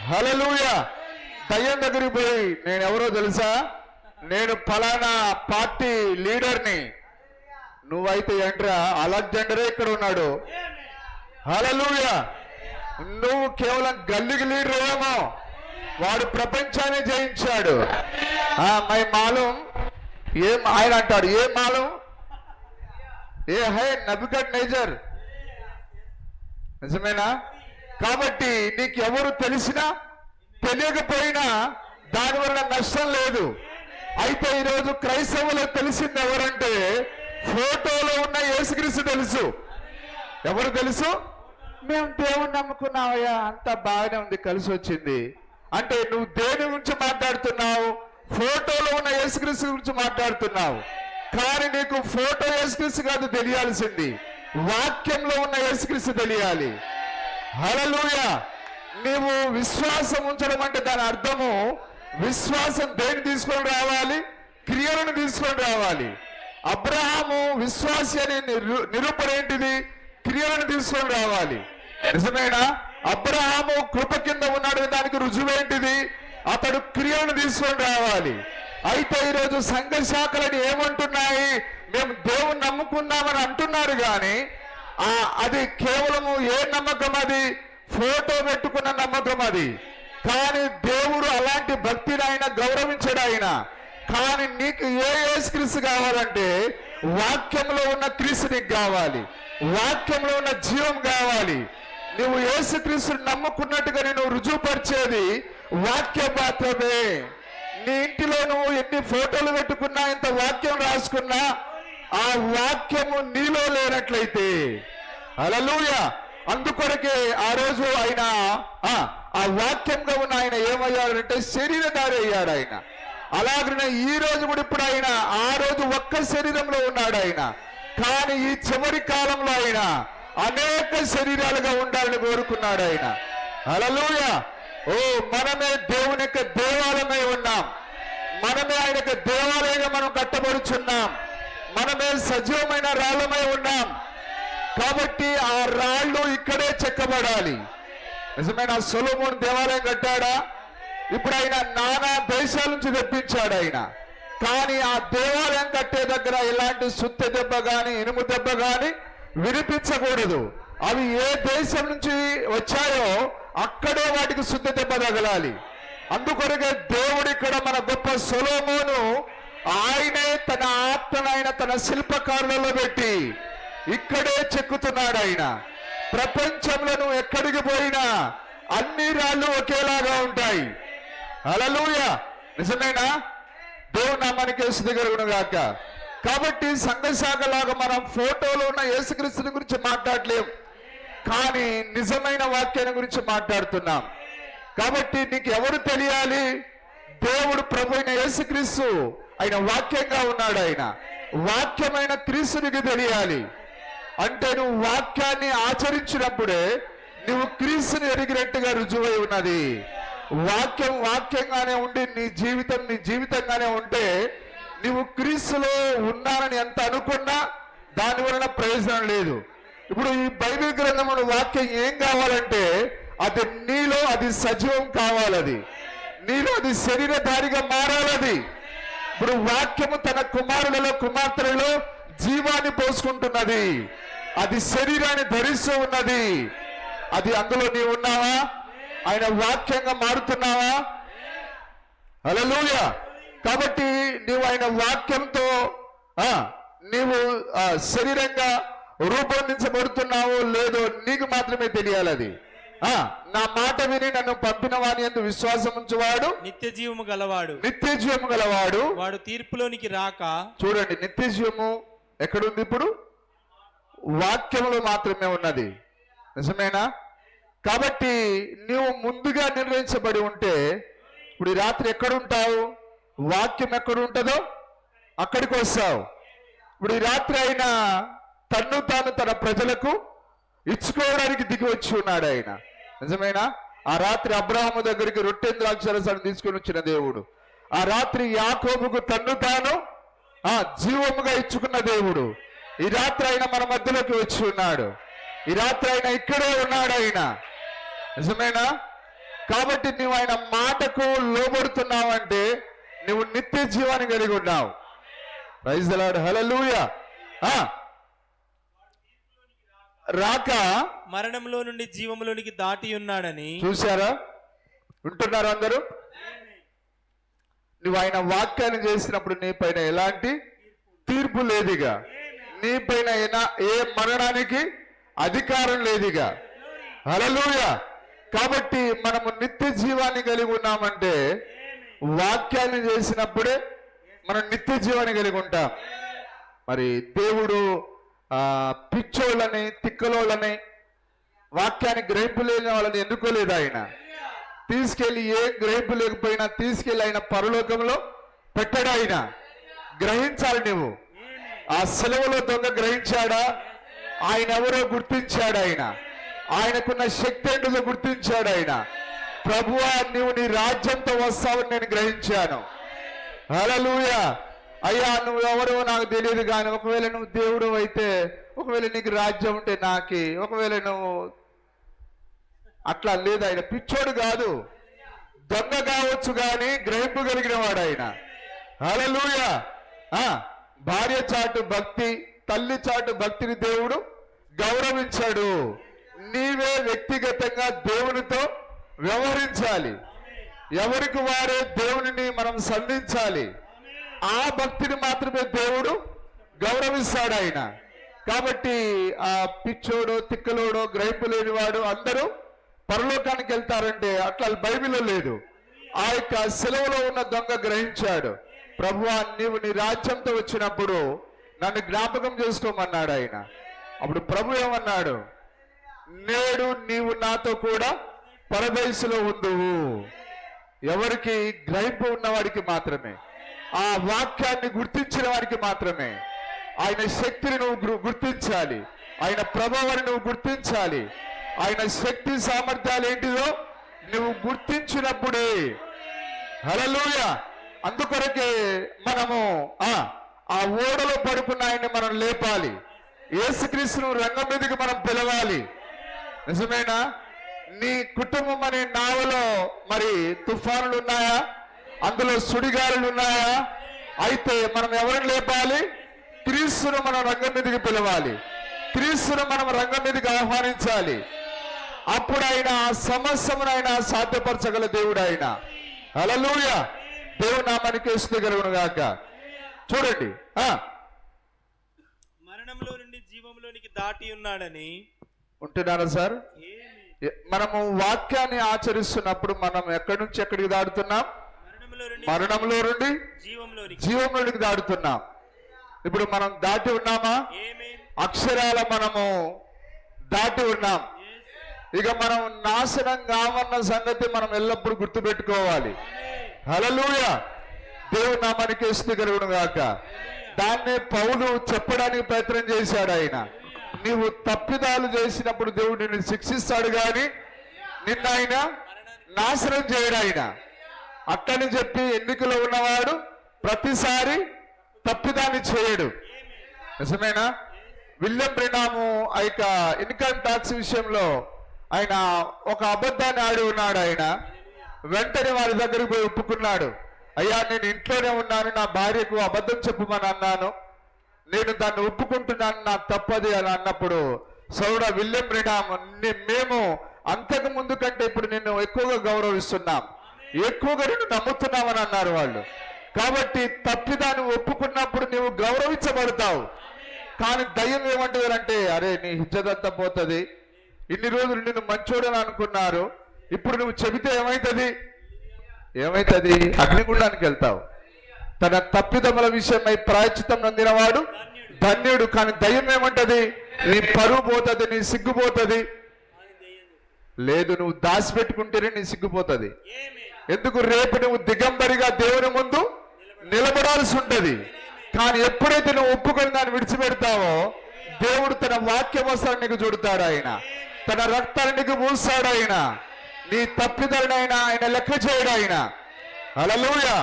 హల్లెలూయా. దయ్యం దగ్గరికి పోయి నేను ఎవరో తెలుసా, నేను ఫలానా పార్టీ లీడర్ని, నువ్వైతే ఏంట్రా అలెగ్జాండరే ఇక్కడ ఉన్నాడు. హల్లెలూయా. నువ్వు కేవలం గల్లీకి లీడర్ ఏమో, వాడు ప్రపంచాన్ని జయించాడు. మై మాలూం, ఏం ఆయన అంటాడు, ఏ మాలూం ఏ హై నెబుకద్నెజర్. నిజమేనా? కాబట్టి నీకు ఎవరు తెలిసినా తెలియకపోయినా దానివల్ల నష్టం లేదు. అయితే ఈరోజు క్రైస్తవులకు తెలిసింది ఎవరంటే, ఫోటోలో ఉన్న యేసుక్రీస్తు తెలుసు. ఎవరు తెలుసు? మేము దేవుణ్ణి నమ్ముకున్నావయ్యా, అంత బాగానే ఉంది, కలిసి వచ్చింది అంటే నువ్వు దేని గురించి మాట్లాడుతున్నావు? ఫోటోలో ఉన్న యేసుక్రీస్తు గురించి మాట్లాడుతున్నావు. కానీ నీకు ఫోటో యేసుక్రీస్తు కాదు తెలియాల్సింది, వాక్యంలో ఉన్న యేసుక్రీస్తు తెలియాలి. హల్లెలూయా. నీవు విశ్వాసం ఉంచడం అంటే దాని అర్థము, విశ్వాసం దేని తీసుకొని రావాలి? క్రియలను తీసుకొని రావాలి. అబ్రహాము విశ్వాసి అనే నిరూపణ ఏంటిది? క్రియలను తీసుకొని రావాలి. నిజమేనా? అబ్రహాము కృప కింద ఉన్నాడు, దానికి రుజువేంటిది? అతడు క్రియలను తీసుకొని రావాలి. అయితే ఈరోజు సంఘ శాఖలని ఏమంటున్నాయి? మేము దేవుని నమ్ముకున్నామని అంటున్నారు, కానీ అది కేవలము ఏ నమ్మకం? అది ఫోటో పెట్టుకున్న నమ్మకం అది. కానీ దేవుడు అలాంటి భక్తిని ఆయన గౌరవించడు ఆయన. కానీ నీకు ఏ యేసుక్రీస్తు కావాలంటే వాక్యంలో ఉన్న క్రీస్తు నీకు కావాలి, వాక్యంలో ఉన్న జీవం కావాలి. నువ్వు యేసుక్రీస్తుని నమ్ముకున్నట్టుగా నేను రుజువుపరిచేది వాక్య మాత్రమే. నీ ఇంటిలో నువ్వు ఎన్ని ఫోటోలు పెట్టుకున్నా, ఇంత వాక్యం రాసుకున్నా, ఆ వాక్యము నీలో లేనట్లయితే, హల్లెలూయా, అందుకొరకే ఆ రోజు ఆయన ఆ వాక్యంగా ఉన్న ఆయన ఏమయ్యాడంటే శరీరధారి అయ్యాడు ఆయన. అలాగనే ఈ రోజు కూడా ఇప్పుడు ఆయన ఆ రోజు ఒక్క శరీరంలో ఉన్నాడు ఆయన. కానీ ఈ చివరి కాలంలో ఆయన అనేక శరీరాలుగా ఉండాలని కోరుకున్నాడు ఆయన. హల్లెలూయా. ఓ మనమే దేవుని యొక్క దేవాలయమై ఉన్నాం, మనమే ఆయన యొక్క దేవాలయంగా మనం కట్టబడుచున్నాం, మనమే సజీవమైన రాళ్ళమై ఉన్నాం. కాబట్టి ఆ రాళ్ళు ఇక్కడే చెక్కబడాలి. నిజమైన సొలొమోను దేవాలయం కట్టాడా? ఇప్పుడు ఆయన నానా దేశాల నుంచి తెప్పించాడు ఆయన. కానీ ఆ దేవాలయం కట్టే దగ్గర ఇలాంటి సుత్తి దెబ్బ గాని ఇనుము దెబ్బ గాని వినిపించకూడదు. అవి ఏ దేశం నుంచి వచ్చాయో అక్కడే వాటికి శుద్ధ దెబ్బ తగలాలి. అందుకొరకే దేవుడు ఇక్కడ మన గొప్ప సొలొమోను ఆయనే తన ఆత్మనైన తన శిల్పకారులలో పెట్టి ఇక్కడే చెక్కుతున్నాడు ఆయన. ప్రపంచంలో నువ్వు ఎక్కడికి పోయినా అన్ని రాళ్ళు ఒకేలాగా ఉంటాయి. హల్లెలూయా. నిజమేనా? దేవుని నామానికి స్తుతి కలుగును గాక. కాబట్టి సంఘ శాఖలాగా మనం ఫోటోలో ఉన్న యేసుక్రీస్తుని గురించి మాట్లాడలేం, కానీ నిజమైన వాక్యాన్ని గురించి మాట్లాడుతున్నాం. కాబట్టి నీకు ఎవరు తెలియాలి? దేవుడు ప్రభు అయిన యేసుక్రీస్తు ఆయన వాక్యంగా ఉన్నాడు. ఆయన వాక్యమైన క్రీస్తునికి తెలియాలి. అంటే నువ్వు వాక్యాన్ని ఆచరించినప్పుడే నువ్వు క్రీస్తుని ఎరిగినట్టుగా రుజువై ఉన్నది. వాక్యం వాక్యంగానే ఉండి నీ జీవితంగానే ఉంటే నువ్వు క్రీస్తులో ఉన్నానని ఎంత అనుకున్నా దాని వలన ప్రయోజనం లేదు. ఇప్పుడు ఈ బైబిల్ గ్రంథంలో వాక్యం ఏం కావాలంటే అది నీలో అది సజీవం కావాలది, నీలో అది శరీరధారిగా మారాలది. ఇప్పుడు వాక్యము తన కుమారులలో కుమార్తెలలో జీవాన్ని పోసుకుంటున్నది, అది శరీరాన్ని ధరిస్తూ ఉన్నది. అది అందులో నీవు ఉన్నావా? ఆయన వాక్యంగా మారుతున్నావా? హల్లెలూయా. కాబట్టి నీవు ఆయన వాక్యంతో నీవు శరీరంగా రూపొందించబడుతున్నావో లేదో నీకు మాత్రమే తెలియాలి. అది నా మాట విని నన్ను పంపిన వాని యందు విశ్వాసం ఉంచువాడు నిత్య జీవము గలవాడు, నిత్య జీవము గలవాడు, వాడు తీర్పులోనికి రాక. చూడండి, నిత్య జీవము ఎక్కడుంది? ఇప్పుడు వాక్యములో మాత్రమే ఉన్నది. నిజమేనా? కాబట్టి నీవు ముందుగా నిర్ణయించబడి ఉంటే ఇప్పుడు ఈ రాత్రి ఎక్కడుంటావు? వాక్యం ఎక్కడుంటుందో అక్కడికి వస్తావు. ఇప్పుడు ఈ రాత్రి ఆయన తన్ను తాను తన ప్రజలకు ఇచ్చుకోవడానికి దిగి వచ్చి ఉన్నాడు ఆయన. నిజమేనా? ఆ రాత్రి అబ్రహాము దగ్గరికి రొట్టె ద్రాక్షరసాన్ని తీసుకొని వచ్చిన దేవుడు, ఆ రాత్రి యాకోబుకు తన్ను తాను జీవముగా ఇచ్చుకున్న దేవుడు ఈ రాత్రి ఆయన మన మధ్యలోకి వచ్చి ఉన్నాడు. ఈ రాత్రి ఆయన ఇక్కడే ఉన్నాడు ఆయన. నిజమేనా? కాబట్టి నువ్వు ఆయన మాటకు లోబడుతున్నావంటే నువ్వు నిత్య జీవాన్ని కలిగి ఉన్నావు. ప్రైజ్ ది లార్డ్, హల్లెలూయా. రాక మరణంలో నుండి జీవములోనికి దాటి ఉన్నాడని. చూశారా? వింటున్నారు అందరూ? నువ్వు ఆయన వాక్యాన్ని చేసినప్పుడు నీ పైన ఎలాంటి తీర్పు లేదుగా, నీ పైన ఏ మరణానికి అధికారం లేదుగా. హల్లెలూయా. కాబట్టి మనము నిత్య జీవాన్ని కలిగి ఉన్నామంటే వాక్యాన్ని చేసినప్పుడే మనం నిత్య జీవాన్ని కలిగి ఉంటాం. మరి దేవుడు పిచ్చోళ్ళని, తిక్కలోళ్ళని, వాక్యాన్ని గ్రహింపు లేని వాళ్ళని ఎన్నుకోలేదు. ఆయన తీసుకెళ్లి ఏ గ్రహింపు లేకపోయినా తీసుకెళ్లి ఆయన పరలోకంలో పెట్టాడు. ఆయన గ్రహించాలి. నువ్వు ఆ సెలవులో దొంగ గ్రహించాడా? ఆయన ఎవరో గుర్తించాడు. ఆయనకున్న శక్తి ఏంటో గుర్తించాడు. ఆయన ప్రభువా నువ్వు నీ రాజ్యంతో వస్తావని నేను గ్రహించాను. హల్లెలూయా. అయ్యా నువ్వు ఎవరో నాకు తెలియదు, కానీ ఒకవేళ నువ్వు దేవుడు అయితే, ఒకవేళ నీకు రాజ్యం ఉంటే నాకి, ఒకవేళ నువ్వు అట్లా లేదు. ఆయన పిచ్చోడు కాదు, దొంగ కావచ్చు కానీ గ్రహింపు కలిగిన వాడు ఆయన. హల్లెలూయా. భార్య చాటు భక్తి, తల్లి చాటు భక్తిని దేవుడు గౌరవించాడు. నీవే వ్యక్తిగతంగా దేవునితో వ్యవహరించాలి. ఎవరికి వారే దేవునిని మనం సంధించాలి. ఆ భక్తిని మాత్రమే దేవుడు గౌరవిస్తాడు ఆయన. కాబట్టి ఆ పిచ్చోడు, తిక్కలోడో, గ్రహింపు లేనివాడు అందరూ పరలోకానికి వెళ్తారంటే అట్లా బైబిల్లో లేదు. ఆ యొక్క సెలవులో ఉన్న దొంగ గ్రహించాడు. ప్రభువా నీవు నీ రాజ్యంతో వచ్చినప్పుడు నన్ను జ్ఞాపకం చేసుకోమన్నాడు ఆయన. అప్పుడు ప్రభు ఏమన్నాడు? నేడు నీవు నాతో కూడా పరదేశంలో ఉందువు. ఎవరికి? గ్రహింపు ఉన్నవాడికి మాత్రమే, ఆ వాక్యాన్ని గుర్తించిన వారికి మాత్రమే. ఆయన శక్తిని నువ్వు గుర్తించాలి, ఆయన ప్రభావాన్ని నువ్వు గుర్తించాలి. ఆయన శక్తి సామర్థ్యాలు ఏంటిదో నువ్వు గుర్తించినప్పుడే. హల్లెలూయా. అందుకొరకే మనము ఆ ఓడలో పడుకున్న ఆయన్ని మనం లేపాలి. యేసుక్రీస్తును రంగం మీదకి మనం పిలవాలి. నిజమేనా? నీ కుటుంబం అనే నావలో మరి తుఫానులు ఉన్నాయా? అందులో సుడిగాలులు ఉన్నాయా? అయితే మనం ఎవరిని లేపాలి? క్రీస్తును మనం రంగం మీదకి పిలవాలి. క్రీస్తును మనం రంగం మీదకి ఆహ్వానించాలి. అప్పుడు ఆయన ఆ సమస్యను ఆయన సాధ్యపరచగల దేవుడు ఆయన. హల్లెలూయా. దేవుడు నామానికి స్తుతి కలుగును గాక. చూడండి, మరణంలో నుండి జీవంలోనికి దాటి ఉన్నాడని. ఉంటున్నారా సార్? మనము వాక్యాన్ని ఆచరిస్తున్నప్పుడు మనం ఎక్కడి నుంచి ఎక్కడికి దాడుతున్నాం? మరణంలో నుండి జీవంలోనికి దాడుతున్నాం. ఇప్పుడు మనం దాటి ఉన్నామా? అక్షరాల మనము దాటి ఉన్నాం. ఇక మనం నాశనం కావన్న సంగతి మనం ఎల్లప్పుడూ గుర్తుపెట్టుకోవాలి. హల్లెలూయా. దేవుడు నామానికి స్తుతి కలుగును గాక. దాన్నే పౌలు చెప్పడానికి ప్రయత్నం చేశాడు. ఆయన నీవు తప్పిదాలు చేసినప్పుడు దేవుడు నిన్ను శిక్షిస్తాడు కానీ నిన్న ఆయన నాశనం చేయడు. ఆయన అట్టని చెప్పి ఎన్నికలో ఉన్నవాడు ప్రతిసారి తప్పిదాన్ని చేయడు. నిజమేనా? విలియం బ్రెనాము ఆ యొక్క ఇన్కమ్ ట్యాక్స్ విషయంలో ఆయన ఒక అబద్ధాన్ని ఆడి ఉన్నాడు. ఆయన వెంటనే వారి దగ్గరికి పోయి ఒప్పుకున్నాడు. అయ్యా నేను ఇంట్లోనే ఉన్నాను, నా భార్యకు అబద్ధం చెప్పమని అన్నాను, నేను దాన్ని ఒప్పుకుంటున్నాను, నాకు తప్పది అని అన్నప్పుడు సౌడ విలియం బ్రెనామ్ మేము అంతకు ముందు కంటే ఇప్పుడు నిన్ను ఎక్కువగా గౌరవిస్తున్నాం, ఎక్కువగా నిన్ను నమ్ముతున్నామని అన్నారు వాళ్ళు. కాబట్టి తప్పిదాన్ని ఒప్పుకున్నప్పుడు నువ్వు గౌరవించబడతావు. కానీ దయ్యం ఏమంటుందంటే అరే నీ ఇజ్జతంతా పోతుంది, ఇన్ని రోజులు నిన్ను మంచోడని అనుకున్నారు, ఇప్పుడు నువ్వు చెబితే ఏమైతుంది? అగ్నిగుండానికి వెళ్తావు. తన తప్పిదముల విషయమై ప్రాయశ్చిత్తం నొందినవాడు ధన్యుడు. కానీ దయ్యం ఏమంటది? నీ పరువు పోతుంది, నీ సిగ్గుపోతుంది. లేదు, నువ్వు దాచిపెట్టుకుంటేనే నీ సిగ్గుపోతుంది. ఎందుకు? రేపు నువ్వు దిగంబరిగా దేవుని ముందు నిలబడాల్సి ఉంటది. కానీ ఎప్పుడైతే నువ్వు ఒప్పుకొని దాన్ని విడిచిపెడతావో దేవుడు తన వాక్య వస్త్రాన్ని నీకు చూడతాడు. ఆయన తన రక్తాన్ని నీకు పూస్తాడు. ఆయన నీ తప్పిదలనైనా ఆయన లెక్క చేయడు. ఆయన హల్లెలూయా.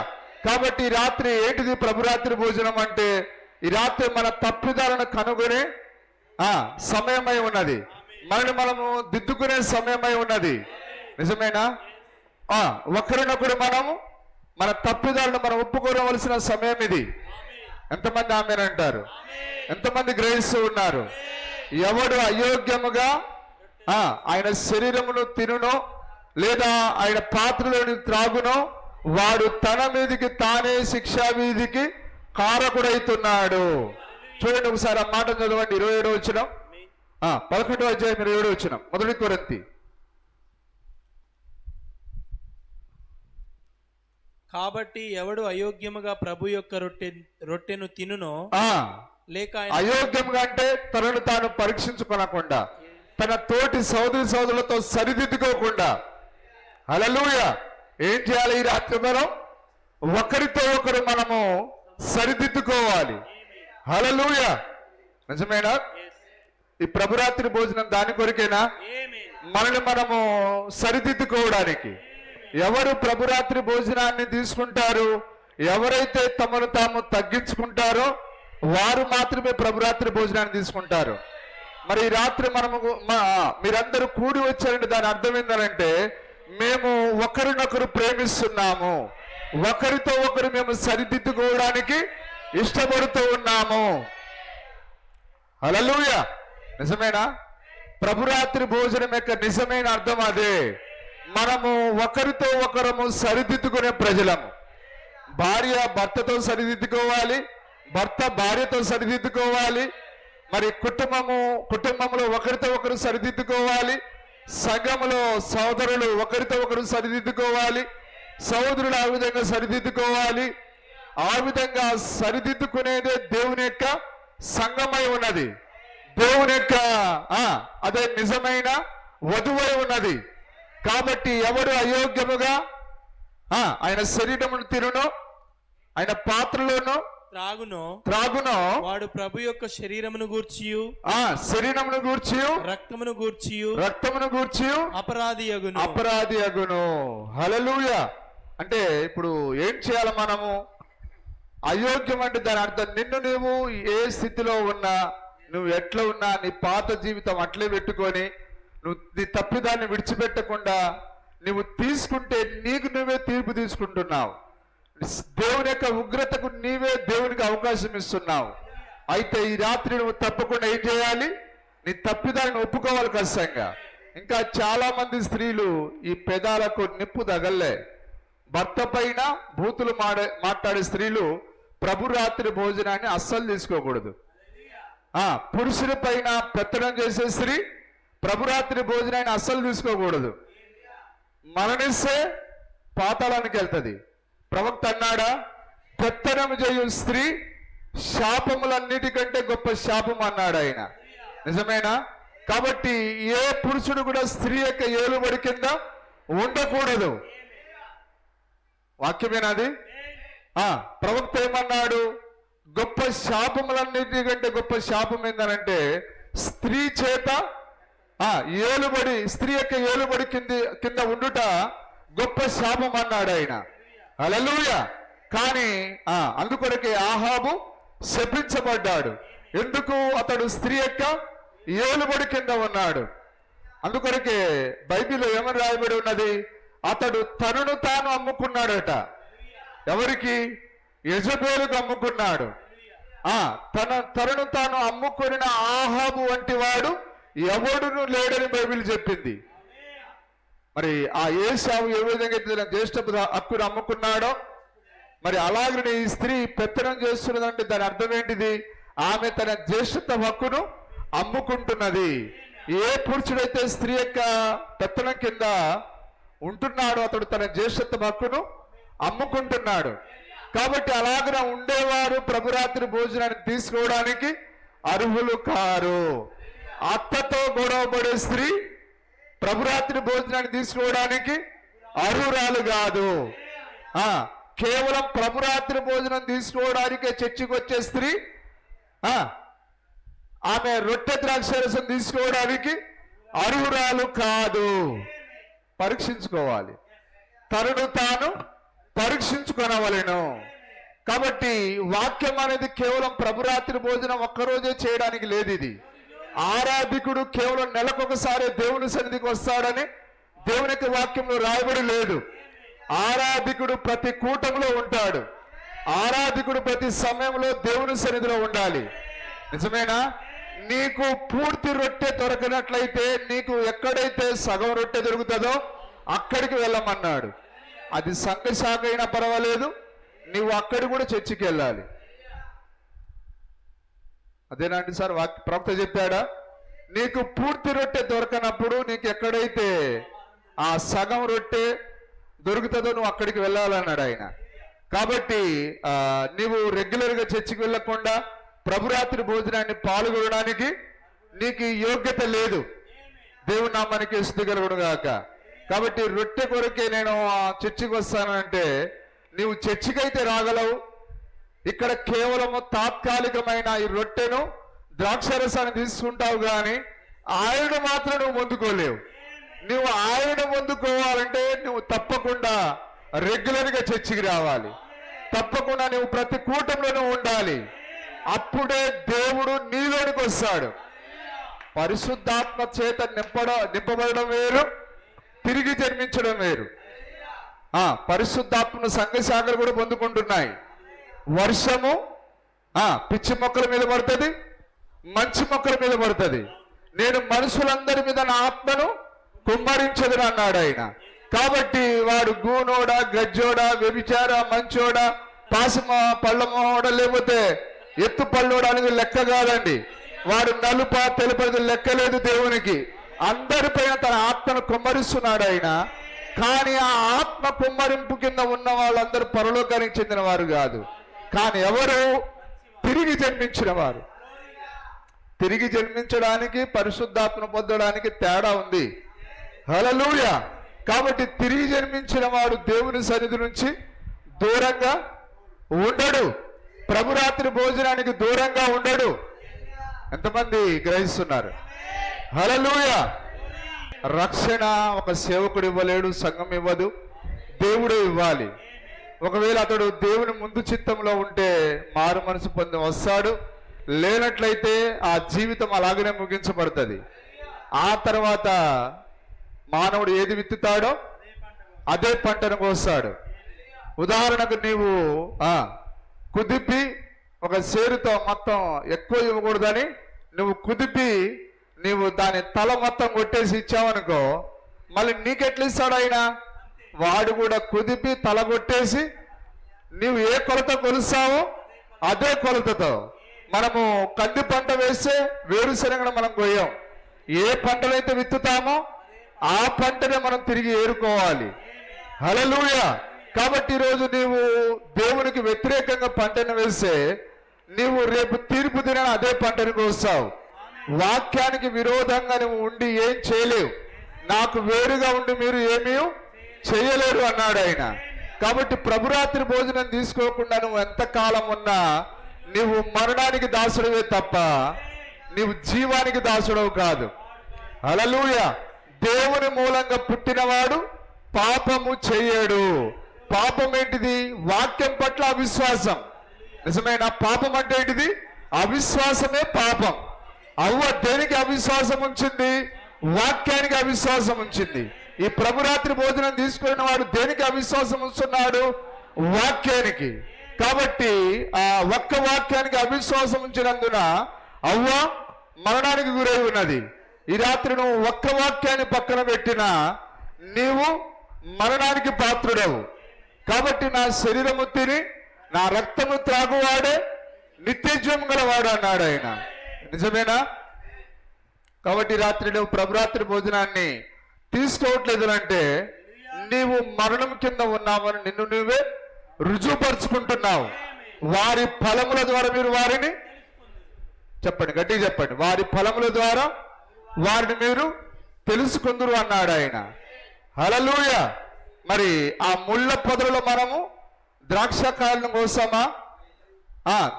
కాబట్టి ఈ రాత్రి ఏంటిది? ప్రభురాత్రి భోజనం అంటే ఈ రాత్రి మన తప్పిదాలను కనుగొనే సమయమై ఉన్నది, మనము దిద్దుకునే సమయమై ఉన్నది. నిజమేనా? ఒకరినొకరు మనము మన తప్పిదాలను మనం ఒప్పుకోవలసిన సమయం ఇది. ఎంతమంది ఆమేనంటారు? ఎంతమంది గ్రహిస్తూ ఉన్నారు? ఎవడు అయోగ్యముగా ఆయన శరీరమును తినునో లేదా ఆయన పాత్రలోని త్రాగునో వాడు తన మీదికి తానే శిక్షా వీధికి కారకుడైతున్నాడు. చూడండి ఒకసారి ఆ మాట చదవండి. 27వ వచనం, 11వ అధ్యాయం 27వ వచనం, 1 కొరింథీ. కాబట్టి ఎవడు అయోగ్యముగా ప్రభు యొక్క రొట్టెను తినునో లేక అయోగ్యంగా అంటే తనను తాను పరీక్షించుకోనకుండా, తన తోటి సోదరులతో సరిదిద్దుకోకుండా, హల్లెలూయా, ఏం చేయాలి? ఈ రాత్రి మనం ఒకరితో ఒకరు మనము సరిదిద్దుకోవాలి. హల్లెలూయా, నిజమేనా? ఈ ప్రభురాత్రి భోజనం దాని కొరికేనా? మనల్ని మనము సరిదిద్దుకోవడానికి. ఎవరు ప్రభురాత్రి భోజనాన్ని తీసుకుంటారు? ఎవరైతే తమను తాము తగ్గించుకుంటారో వారు మాత్రమే ప్రభురాత్రి భోజనాన్ని తీసుకుంటారు. మరి ఈ రాత్రి మనము మీరందరూ కూడి వచ్చారంటే దాని అర్థం ఏంటంటే మేము ఒకరినొకరు ప్రేమిస్తున్నాము, ఒకరితో ఒకరు మేము సరిదిద్దుకోవడానికి ఇష్టపడుతూ ఉన్నాము. హల్లెలూయా, నిజమేనా? ప్రభురాత్రి భోజనం యొక్క నిజమైన అర్థం అదే. మనము ఒకరితో ఒకరము సరిదిద్దుకునే ప్రజలము. భార్య భర్తతో సరిదిద్దుకోవాలి, భర్త భార్యతో సరిదిద్దుకోవాలి, మరి కుటుంబంలో ఒకరితో ఒకరు సరిదిద్దుకోవాలి, సంఘములో సోదరులు ఒకరితో ఒకరు సరిదిద్దుకోవాలి, సోదరులు ఆ విధంగా సరిదిద్దుకోవాలి. ఆ విధంగా సరిదిద్దుకునేదే దేవుని యొక్క సంఘమై ఉన్నది. దేవుని యొక్క అదే నిజమైన వధువై ఉన్నది. కాబట్టి ఎవడు అయోగ్యముగా ఆయన శరీరమును తినునో ఆయన పాత్రలోను త్రాగునో వాడు ప్రభు యొక్క శరీరమును గూర్చియు రక్తమును గూర్చియు అపరాధి అగును. హల్లెలూయా. అంటే ఇప్పుడు ఏం చేయాలి మనము? అయోగ్యం అంటే దాని అర్థం నిన్ను నువ్వు ఏ స్థితిలో ఉన్నా, నువ్వు ఎట్లా ఉన్నా, నీ పాత జీవితం అట్లే పెట్టుకొని నువ్వు నీ తప్పిదాన్ని విడిచిపెట్టకుండా నువ్వు తీసుకుంటే నీకు నువ్వే తీర్పు తీసుకుంటున్నావు. దేవుని యొక్క ఉగ్రతకు నీవే దేవునికి అవకాశం ఇస్తున్నావు. అయితే ఈ రాత్రి నువ్వు తప్పకుండా ఏం చేయాలి? నీ తప్పిదాన్ని ఒప్పుకోవాలి ఖచ్చితంగా. ఇంకా చాలా మంది స్త్రీలు ఈ పెదాలకు నిప్పు తగల్లే, భర్త పైన బూతులు మాట్లాడే స్త్రీలు ప్రభురాత్రి భోజనాన్ని అస్సలు తీసుకోకూడదు. పురుషుల పైన పెత్తనం చేసే స్త్రీ ప్రభురాత్రి భోజనాన్ని అస్సలు తీసుకోకూడదు. మరణిస్తే పాతాళానికి వెళ్తుంది. ప్రవక్త అన్నాడా, పెత్తనం చేయు స్త్రీ శాపములన్నిటికంటే గొప్ప శాపం అన్నాడు ఆయన. నిజమేనా? కాబట్టి ఏ పురుషుడు కూడా స్త్రీ యొక్క ఏలుబడి కింద ఉండకూడదు. వాక్యమేనాది? ప్రవక్త ఏమన్నాడు? గొప్ప శాపములన్నిటికంటే గొప్ప శాపం ఏందనంటే స్త్రీ చేత ఏలుబడి, స్త్రీ యొక్క ఏలుబడి కింద ఉండుట గొప్ప శాపం అన్నాడు ఆయన. హల్లెలూయా. కానీ అందుకొరకే ఆహాబు శపించబడ్డాడు. ఎందుకు? అతడు స్త్రీ యొక్క ఏలుబడి కింద ఉన్నాడు. అందుకొరకే బైబిల్లో ఏమని రాయబడి ఉన్నది? అతడు తనను తాను అమ్ముకున్నాడట. ఎవరికి? యెజబేలుకు అమ్ముకున్నాడు. తనను తాను అమ్ముకొనిన ఆహాబు వంటి వాడు ఎవడును లేడని బైబిల్ చెప్పింది. మరి ఆ ఏశావు ఏ విధంగా తన జ్యేష్ఠ హక్కును అమ్ముకున్నాడో మరి అలాగే ఈ స్త్రీ పెత్తనం చేస్తున్నదంటే దాని అర్థం ఏంటిది? ఆమె తన జ్యేష్ఠత్వ హక్కును అమ్ముకుంటున్నది. ఏ పురుషుడైతే స్త్రీ యొక్క పెత్తనం కింద ఉంటున్నాడో అతడు తన జ్యేష్ఠత్వ హక్కును అమ్ముకుంటున్నాడు. కాబట్టి అలాగ ఉండేవారు ప్రభురాత్రి భోజనాన్ని తీసుకోవడానికి అర్హులు కారు. అత్తతో గొడవపడే స్త్రీ ప్రభురాత్రి భోజనాన్ని తీసుకోవడానికి అర్హురాలు కాదు. కేవలం ప్రభురాత్రి భోజనం తీసుకోవడానికి చర్చికి వచ్చే స్త్రీ ఆమె రొట్టె ద్రాక్షరసం తీసుకోవడానికి అర్హురాలు కాదు. పరీక్షించుకోవాలి, తనను తాను పరీక్షించుకొనవలెను. కాబట్టి వాక్యం అనేది కేవలం ప్రభురాత్రి భోజనం ఒక్కరోజే చేయడానికి లేదు. ఇది ఆరాధికుడు కేవలం నెలకొకసారి దేవుని సన్నిధికి వస్తాడని దేవునికి వాక్యంలో రాయబడి లేదు. ఆరాధికుడు ప్రతి కూటంలో ఉంటాడు. ఆరాధికుడు ప్రతి సమయంలో దేవుని సన్నిధిలో ఉండాలి. నిజమేనా? నీకు పూర్తి రొట్టె దొరకనట్లయితే నీకు ఎక్కడైతే సగం రొట్టె దొరుకుతుందో అక్కడికి వెళ్ళమన్నాడు. అది సంఘ శాఖ అయినా పర్వాలేదు, నీవు అక్కడి కూడా చర్చికి వెళ్ళాలి. అదేనండి సార్, ప్రవక్త చెప్పాడా? నీకు పూర్తి రొట్టె దొరకనప్పుడు నీకు ఎక్కడైతే ఆ సగం రొట్టె దొరుకుతుందో నువ్వు అక్కడికి వెళ్ళాలన్నాడు ఆయన. కాబట్టి నీవు రెగ్యులర్గా చర్చికి వెళ్ళకుండా ప్రభురాత్రి భోజనాన్ని పాల్గొనడానికి నీకు యోగ్యత లేదు. దేవుని నామానికి స్తుతి కలుగును గాక. కాబట్టి రొట్టె కొరకే నేను చర్చికి వస్తానంటే నీవు చర్చికైతే రాగలవు. ఇక్కడ కేవలము తాత్కాలికమైన ఈ రొట్టెను ద్రాక్షరసాన్ని తీసుకుంటావు, కానీ ఆయన మాత్రం నువ్వు పొందుకోలేవు. నువ్వు ఆయన పొందుకోవాలంటే నువ్వు తప్పకుండా రెగ్యులర్గా చర్చికి రావాలి. తప్పకుండా నువ్వు ప్రతి కూటంలోనూ ఉండాలి. అప్పుడే దేవుడు నీలోనికి వస్తాడు. పరిశుద్ధాత్మ చేత నింపబడడం వేరు, తిరిగి జన్మించడం వేరు. పరిశుద్ధాత్మను సంఘ శాఖలు కూడా పొందుకుంటున్నాయి. వర్షము పిచ్చి మొక్కల మీద పడుతుంది, మంచి మొక్కల మీద పడుతుంది. నేను మనుషులందరి మీద నా ఆత్మను కుమ్మరించదును అన్నాడు ఆయన. కాబట్టి వాడు గూనోడా, గజ్జోడా, వ్యభిచార, మంచోడా, పాసమ పళ్ళమోడా, లేకపోతే ఎత్తు పళ్ళోడా అనేది లెక్క కాదండి. వాడు నలుప తెలుపది లెక్కలేదు దేవునికి. అందరిపైన తన ఆత్మను కుమ్మరిస్తున్నాడు ఆయన. కానీ ఆ ఆత్మ కుమ్మరింపు కింద ఉన్న వాళ్ళందరూ పరలోకానికి చెందిన వారు కాదు, కానీ ఎవరు తిరిగి జన్మించిన వారు. తిరిగి జన్మించడానికి పరిశుద్ధాత్మను పొందడానికి తేడా ఉంది. హల్లెలూయా. కాబట్టి తిరిగి జన్మించిన వాడు దేవుని సన్నిధి నుంచి దూరంగా ఉండడు, ప్రభురాత్రి భోజనానికి దూరంగా ఉండడు. ఎంతమంది గ్రహిస్తున్నారు? హల్లెలూయా. రక్షణ ఒక సేవకుడు ఇవ్వలేడు, సంఘం ఇవ్వదు, దేవుడే ఇవ్వాలి. ఒకవేళ అతడు దేవుని ముందు చిత్తంలో ఉంటే మారు మనసు పొంది వస్తాడు, లేనట్లయితే ఆ జీవితం అలాగనే ముగించబడుతుంది. ఆ తర్వాత మానవుడు ఏది విత్తుతాడో అదే పంటను కోస్తాడు. ఉదాహరణకు నీవు కుదిపి ఒక సేరుతో మొత్తం ఎక్కువ ఇవ్వకూడదని నువ్వు కుదిపి నీవు దాని తల మొత్తం కొట్టేసి ఇచ్చావనుకో, మళ్ళీ నీకెట్లు ఇస్తాడు ఆయన? వాడు కూడా కుదిపి తల కొట్టేసి నీవు ఏ కొలత కొలుస్తావో అదే కొలతతో. మనము కంది పంట వేస్తే వేరుశనగను మనం కొయ్యం. ఏ పంటలైతే విత్తుతామో ఆ పంటనే మనం తిరిగి ఏరుకోవాలి. హల్లెలూయా. కాబట్టి ఈరోజు నీవు దేవునికి వ్యతిరేకంగా పంటను వేస్తే నీవు రేపు తీర్పు దిన అదే పంటను కోస్తావు. వాక్యానికి విరోధంగా నువ్వు ఉండి ఏం చేయలేవు. నాకు వేరుగా ఉండి మీరు ఏమీ చేయలేరు అన్నాడు ఆయన. కాబట్టి ప్రభురాత్రి భోజనం తీసుకోకుండా నువ్వు ఎంతకాలం ఉన్నా నీవు మరణానికి దాసుడవే తప్ప నీవు జీవానికి దాసుడవు కాదు. హల్లెలూయా. దేవుని మూలంగా పుట్టినవాడు పాపము చేయడు. పాపం ఏంటిది? వాక్యం పట్ల అవిశ్వాసం. నిజమైన పాపం అంటే ఏంటిది? అవిశ్వాసమే పాపం. అవ్వ దేనికి అవిశ్వాసం ఉంచింది? వాక్యానికి అవిశ్వాసం ఉంచింది. ఈ ప్రభురాత్రి భోజనం తీసుకున్న వాడు దేనికి అవిశ్వాసం ఉంచున్నాడు? వాక్యానికి. కాబట్టి ఆ ఒక్క వాక్యానికి అవిశ్వాసం ఉంచినందున అవ్వ మరణానికి గురై ఉన్నది. ఈ రాత్రి నువ్వు ఒక్క వాక్యాన్ని పక్కన పెట్టినా నీవు మరణానికి పాత్రుడవు. కాబట్టి నా శరీరము తిని నా రక్తము త్రాగువాడే నిత్యజీవం గలవాడు అన్నాడు ఆయన. నిజమేనా? కాబట్టి రాత్రి నువ్వు ప్రభురాత్రి భోజనాన్ని తీసుకోవట్లేదు అంటే నీవు మరణం కింద ఉన్నావని నిన్ను నువ్వే రుజువుపరుచుకుంటున్నావు. వారి ఫలముల ద్వారా మీరు వారిని చెప్పండి, గట్టిగా చెప్పండి, వారి ఫలముల ద్వారా వారిని మీరు తెలుసుకుందురు అన్నాడు ఆయన. హల్లెలూయా. మరి ఆ ముళ్ళ పొదలలో మనము ద్రాక్ష కాయలను కోసామా?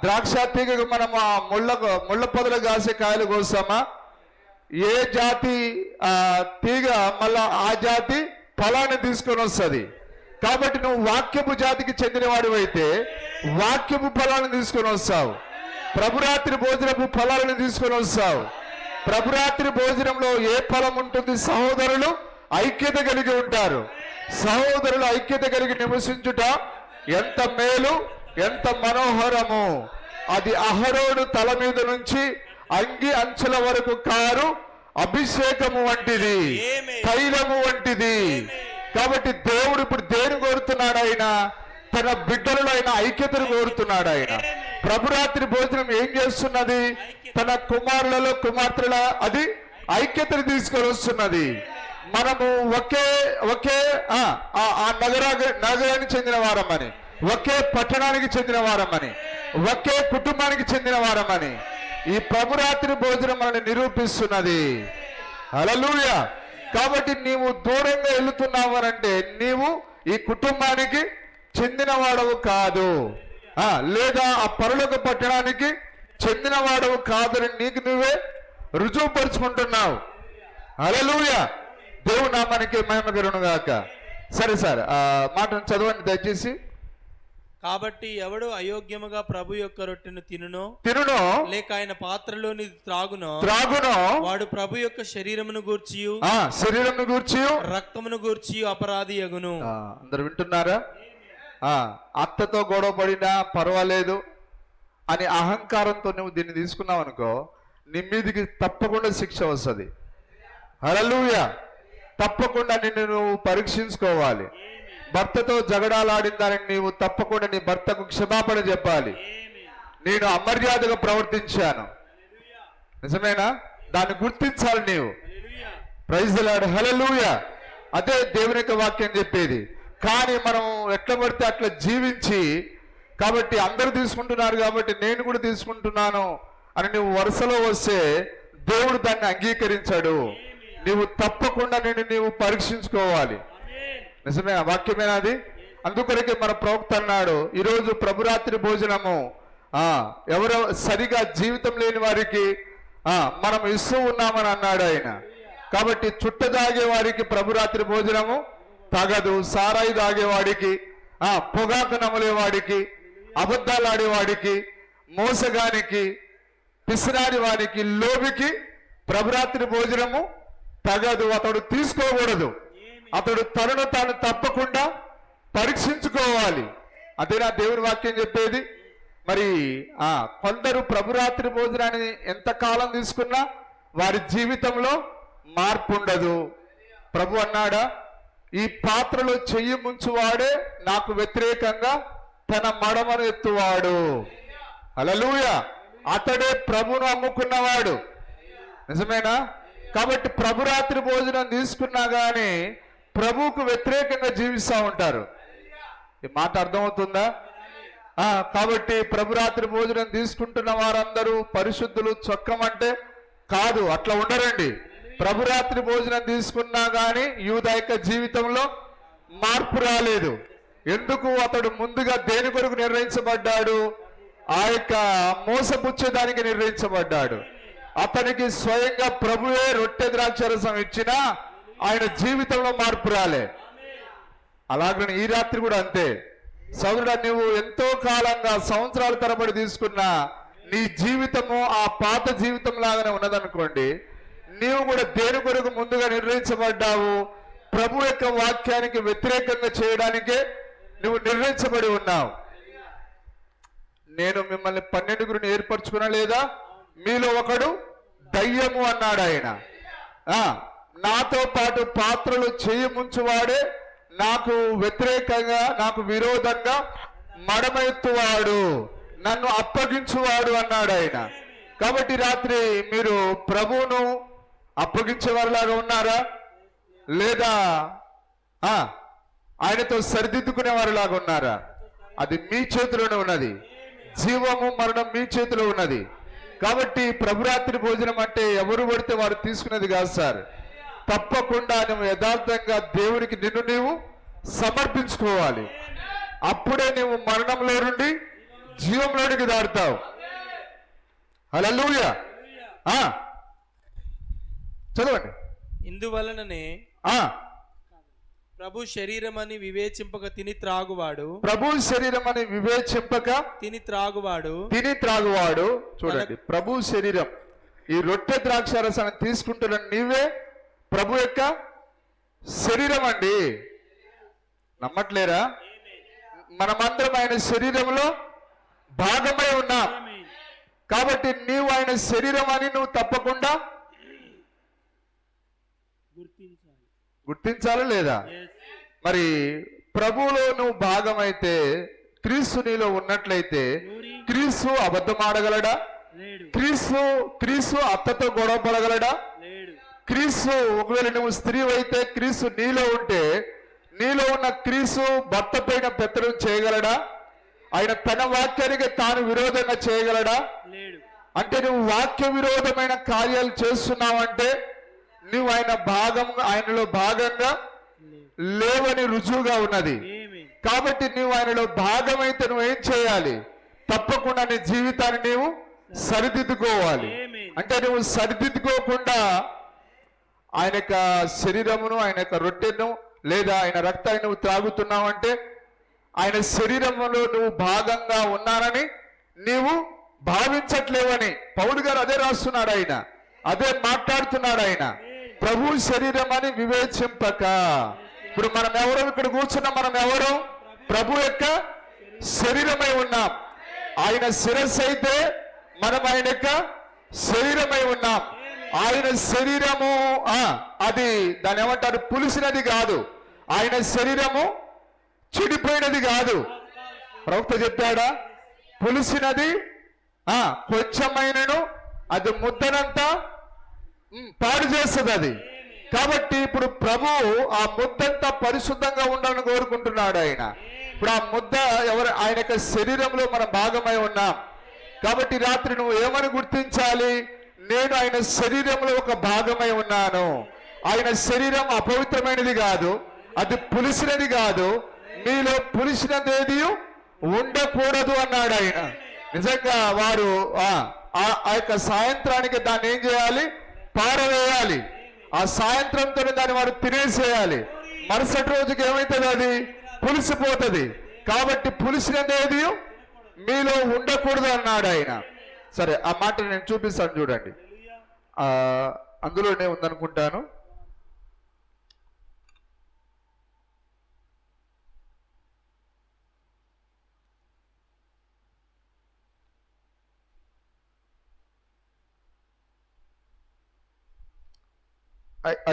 ద్రాక్ష తీగకు మనము ఆ ముళ్ళ పొదలు కాసే కాయలు కోసామా? ఏ జాతి తీగ మళ్ళా ఆ జాతి ఫలాన్ని తీసుకొని వస్తుంది. కాబట్టి నువ్వు వాక్యపు జాతికి చెందినవాడు అయితే వాక్యపు ఫలాన్ని తీసుకొని వస్తావు. ప్రభురాత్రి భోజనపు ఫలాలను తీసుకొని వస్తావు. ప్రభురాత్రి భోజనంలో ఏ ఫలం ఉంటుంది? సహోదరులు ఐక్యత కలిగి ఉంటారు, సహోదరుల ఐక్యత కలిగి నివసించుట ఎంత మేలు, ఎంత మనోహరము. అది అహరోను తల మీద నుంచి అంగి అంచుల వరకు కారు అభిషేకము వంటిది, తైలము వంటిది. కాబట్టి దేవుడు ఇప్పుడు దేని కోరుతున్నాడు? ఆయన తన బిడ్డలలో ఆయన ఐక్యతను కోరుతున్నాడు. ఆయన ప్రభురాత్రి భోజనం ఏం చేస్తున్నది? తన కుమారులలో కుమార్తెల అది ఐక్యతను తీసుకొని వస్తున్నది. మనము ఒకే ఒకే ఆ నగరానికి చెందిన వారమని, ఒకే పట్టణానికి చెందిన వారమని, ఒకే కుటుంబానికి చెందిన వారమని ఈ ప్రభురాత్రి భోజనం మనల్ని నిరూపిస్తున్నది. హల్లెలూయా. కాబట్టి నీవు దూరంగా వెళుతున్నావు అనంటే నీవు ఈ కుటుంబానికి చెందిన వాడవు కాదు, లేదా ఆ పరలోక పట్టణానికి చెందిన వాడవు కాదని నీకు నువ్వే రుజువుపరుచుకుంటున్నావు. హల్లెలూయా. దేవుడు నామానికి మహిమ కలుగును గాక. సరే సార్, మాటను చదవండి దయచేసి. కాబట్టి ఎవడు అయోగ్యముగా ప్రభు యొక్క రొట్టెను తినునో లేక ఆయన పాత్రలోని త్రాగునో వాడు ప్రభు యొక్క శరీరమును గూర్చి రక్తమును గూర్చి అపరాధి యగును. అందరు వింటున్నారా? అత్తతో గొడవ పడినా పర్వాలేదు అని అహంకారంతో నువ్వు దీన్ని తీసుకున్నావు అనుకో, నీ మీదికి తప్పకుండా శిక్ష వస్తుంది. హల్లెలూయా. తప్పకుండా నిన్ను నువ్వు పరీక్షించుకోవాలి. భర్తతో జగడాలాడిందని నీవు తప్పకుండా నీ భర్తకు క్షమాపణ చెప్పాలి. నేను అమర్యాదగా ప్రవర్తించాను, నిజమేనా? దాన్ని గుర్తించాలి నీవు. Praise the Lord. హల్లెలూయా. అదే దేవుని యొక్క వాక్యం చెప్పేది. కానీ మనం ఎట్లా పడితే అట్లా జీవించి, కాబట్టి అందరూ తీసుకుంటున్నారు కాబట్టి నేను కూడా తీసుకుంటున్నాను అని నువ్వు వరుసలో వస్తే దేవుడు దాన్ని అంగీకరించాడు. నీవు తప్పకుండా నీవు పరీక్షించుకోవాలి. నిజమే, వాక్యమేనా అది? అందుకొరకే మన ప్రవక్త అన్నాడు, ఈరోజు ప్రభురాత్రి భోజనము ఎవరో సరిగా జీవితం లేని వారికి మనం ఇస్తూ ఉన్నామని అన్నాడు ఆయన. కాబట్టి చుట్ట తాగే వారికి ప్రభురాత్రి భోజనము తగదు. సారాయి తాగేవాడికి, పొగాకు నమలేవాడికి, అబద్ధాలు ఆడేవాడికి, మోసగానికి, పిసినాడి వారికి, లోబికి ప్రభురాత్రి భోజనము తగదు. అతడు తీసుకోకూడదు. అతడు తనను తాను తప్పకుండా పరీక్షించుకోవాలి. అదేనా దేవుని వాక్యం చెప్పేది? మరి కొందరు ప్రభురాత్రి భోజనాన్ని ఎంతకాలం తీసుకున్నా వారి జీవితంలో మార్పు ఉండదు. ప్రభు అన్నాడా, ఈ పాత్రలో చెయ్యి ముంచువాడే నాకు వ్యతిరేకంగా తన మడమను ఎత్తువాడు. హల్లెలూయా. అతడే ప్రభును అమ్ముకున్నవాడు. నిజమేనా? కాబట్టి ప్రభురాత్రి భోజనం తీసుకున్నా గానీ ప్రభువుకు వ్యతిరేకంగా జీవిస్తూ ఉంటారు. ఈ మాట అర్థమవుతుందా? కాబట్టి ప్రభురాత్రి భోజనం తీసుకుంటున్న వారందరూ పరిశుద్ధులు చొక్కమంటే కాదు, అట్లా ఉండరండి. ప్రభురాత్రి భోజనం తీసుకున్నా గానీ యూదాయిక జీవితంలో మార్పు రాలేదు. ఎందుకు? అతడు ముందుగా దేని కొరకు నిర్ణయించబడ్డాడు? ఆ యొక్క మోసపుచ్చేదానికి నిర్ణయించబడ్డాడు. అతనికి స్వయంగా ప్రభువే రొట్టె ద్రాక్షరసం ఇచ్చినా ఆయన జీవితంలో మార్పు రాలే. అలాగని ఈ రాత్రి కూడా అంతే. సోదరుడా, నువ్వు ఎంతో కాలంగా సంవత్సరాల తరబడి తీసుకున్న నీ జీవితము ఆ పాత జీవితం లాగానే ఉన్నదనుకోండి, నీవు కూడా దేని కొరకు ముందుగా నిర్ణయించబడ్డావు? ప్రభు యొక్క వాక్యానికి వ్యతిరేకంగా చేయడానికే నువ్వు నిర్ణయించబడి ఉన్నావు. నేను మిమ్మల్ని 12 ఏర్పరచుకున్నా లేదా? మీలో ఒకడు దయ్యము అన్నాడు ఆయన. నాతో పాటు పాత్రలు చేయి ముంచువాడే నాకు వ్యతిరేకంగా, నాకు విరోధంగా మడమెత్తువాడు, నన్ను అప్పగించువాడు అన్నాడు ఆయన. కాబట్టి రాత్రి మీరు ప్రభువును అప్పగించే వారిలాగా ఉన్నారా, లేదా ఆయనతో సరిదిద్దుకునే వారిలాగా ఉన్నారా? అది మీ చేతిలోనే ఉన్నది. జీవము మరణం మీ చేతిలో ఉన్నది. కాబట్టి ప్రభురాత్రి భోజనం అంటే ఎవరు పడితే వారు తీసుకునేది కాదు సార్. తప్పకుండా నువ్వు యథార్థంగా దేవునికి నిన్ను నీవు సమర్పించుకోవాలి. అప్పుడే నువ్వు మరణంలో నుండి జీవంలోనికి దాటుతావు. హల్లెలూయా. చదవండి. ఇందువలననే ప్రభు శరీరం అని వివేచింపక తిని త్రాగువాడు, ప్రభు శరీరం అని వివేచింపక తిని త్రాగువాడు. చూడండి, ప్రభు శరీరం, ఈ రొట్టె ద్రాక్షారసాన్ని తీసుకుంటున్న నీవే ప్రభు యొక్క శరీరం అండి. నమ్మట్లేరా? మనమందరం ఆయన శరీరంలో భాగమై ఉన్నాం. కాబట్టి నీవు ఆయన శరీరం అని నువ్వు తప్పకుండా గుర్తించాలి లేదా? మరి ప్రభువులో నువ్వు భాగమైతే, క్రీస్తు నీలో ఉన్నట్లయితే, క్రీస్తు అబద్ధమాడగలడా? క్రీస్తు అత్తతో గొడవ పడగలడా? క్రీస్తు, ఒకవేళ నువ్వు స్త్రీ అయితే క్రీస్తు నీలో ఉంటే, నీలో ఉన్న క్రీస్తు భర్త పైన పెత్తడం చేయగలడా? ఆయన తన వాక్యానికి తాను విరోధంగా చేయగలడా? అంటే నువ్వు వాక్య విరోధమైన కార్యాలు చేస్తున్నావంటే నువ్వు ఆయనలో భాగంగా లేవని రుజువుగా ఉన్నది. కాబట్టి నువ్వు ఆయనలో భాగమైతే నువ్వేం చేయాలి? తప్పకుండా నీ జీవితాన్ని నీవు సరిదిద్దుకోవాలి. అంటే నువ్వు సరిదిద్దుకోకుండా ఆయన యొక్క శరీరమును, ఆయన యొక్క రొట్టెను లేదా ఆయన రక్తాన్ని నువ్వు త్రాగుతున్నావంటే ఆయన శరీరంలో నువ్వు భాగంగా ఉన్నానని నీవు భావించట్లేవని పౌలు గారు అదే రాస్తున్నాడు. ఆయన అదే మాట్లాడుతున్నాడు. ఆయన ప్రభు శరీరం అని వివేచింపక. ఇప్పుడు మనం ఎవరో ఇక్కడ కూర్చున్నాం, మనం ఎవరో ప్రభు యొక్క శరీరమై ఉన్నాం. ఆయన శిరస్సు అయితే మనం ఆయన యొక్క శరీరమై ఉన్నాం. ఆయన శరీరము అది దాని ఏమంటారు, పులిసినది కాదు. ఆయన శరీరము చెడిపోయినది కాదు. ప్రవక్త చెప్పాడా? పులిసినది కొంచెమైనను అది ముద్దనంతా పాడు చేస్తుంది అది. కాబట్టి ఇప్పుడు ప్రభు ఆ ముద్దంతా పరిశుద్ధంగా ఉండాలని కోరుకుంటున్నాడు ఆయన. ఇప్పుడు ఆ ముద్ద ఆయన యొక్క శరీరంలో మన భాగమై ఉన్నాం. కాబట్టి రాత్రి నువ్వు ఏమని గుర్తించాలి? నేను ఆయన శరీరంలో ఒక భాగమై ఉన్నాను. ఆయన శరీరం అపవిత్రమైనది కాదు, అది పులిసినది కాదు. మీలో పులిసినదేది ఉండకూడదు అన్నాడు ఆయన. నిజంగా వారు ఆ యొక్క సాయంత్రానికి దాన్ని ఏం చేయాలి? పారవేయాలి. ఆ సాయంత్రంతో దాన్ని వారు తినేసేయాలి. మరుసటి రోజుకి ఏమవుతుంది? అది పులిసిపోతుంది. కాబట్టి పులిసినదేది మీలో ఉండకూడదు అన్నాడు ఆయన. సరే, ఆ మాట నేను చూపిస్తాను చూడండి. అందులోనే ఉందనుకుంటాను.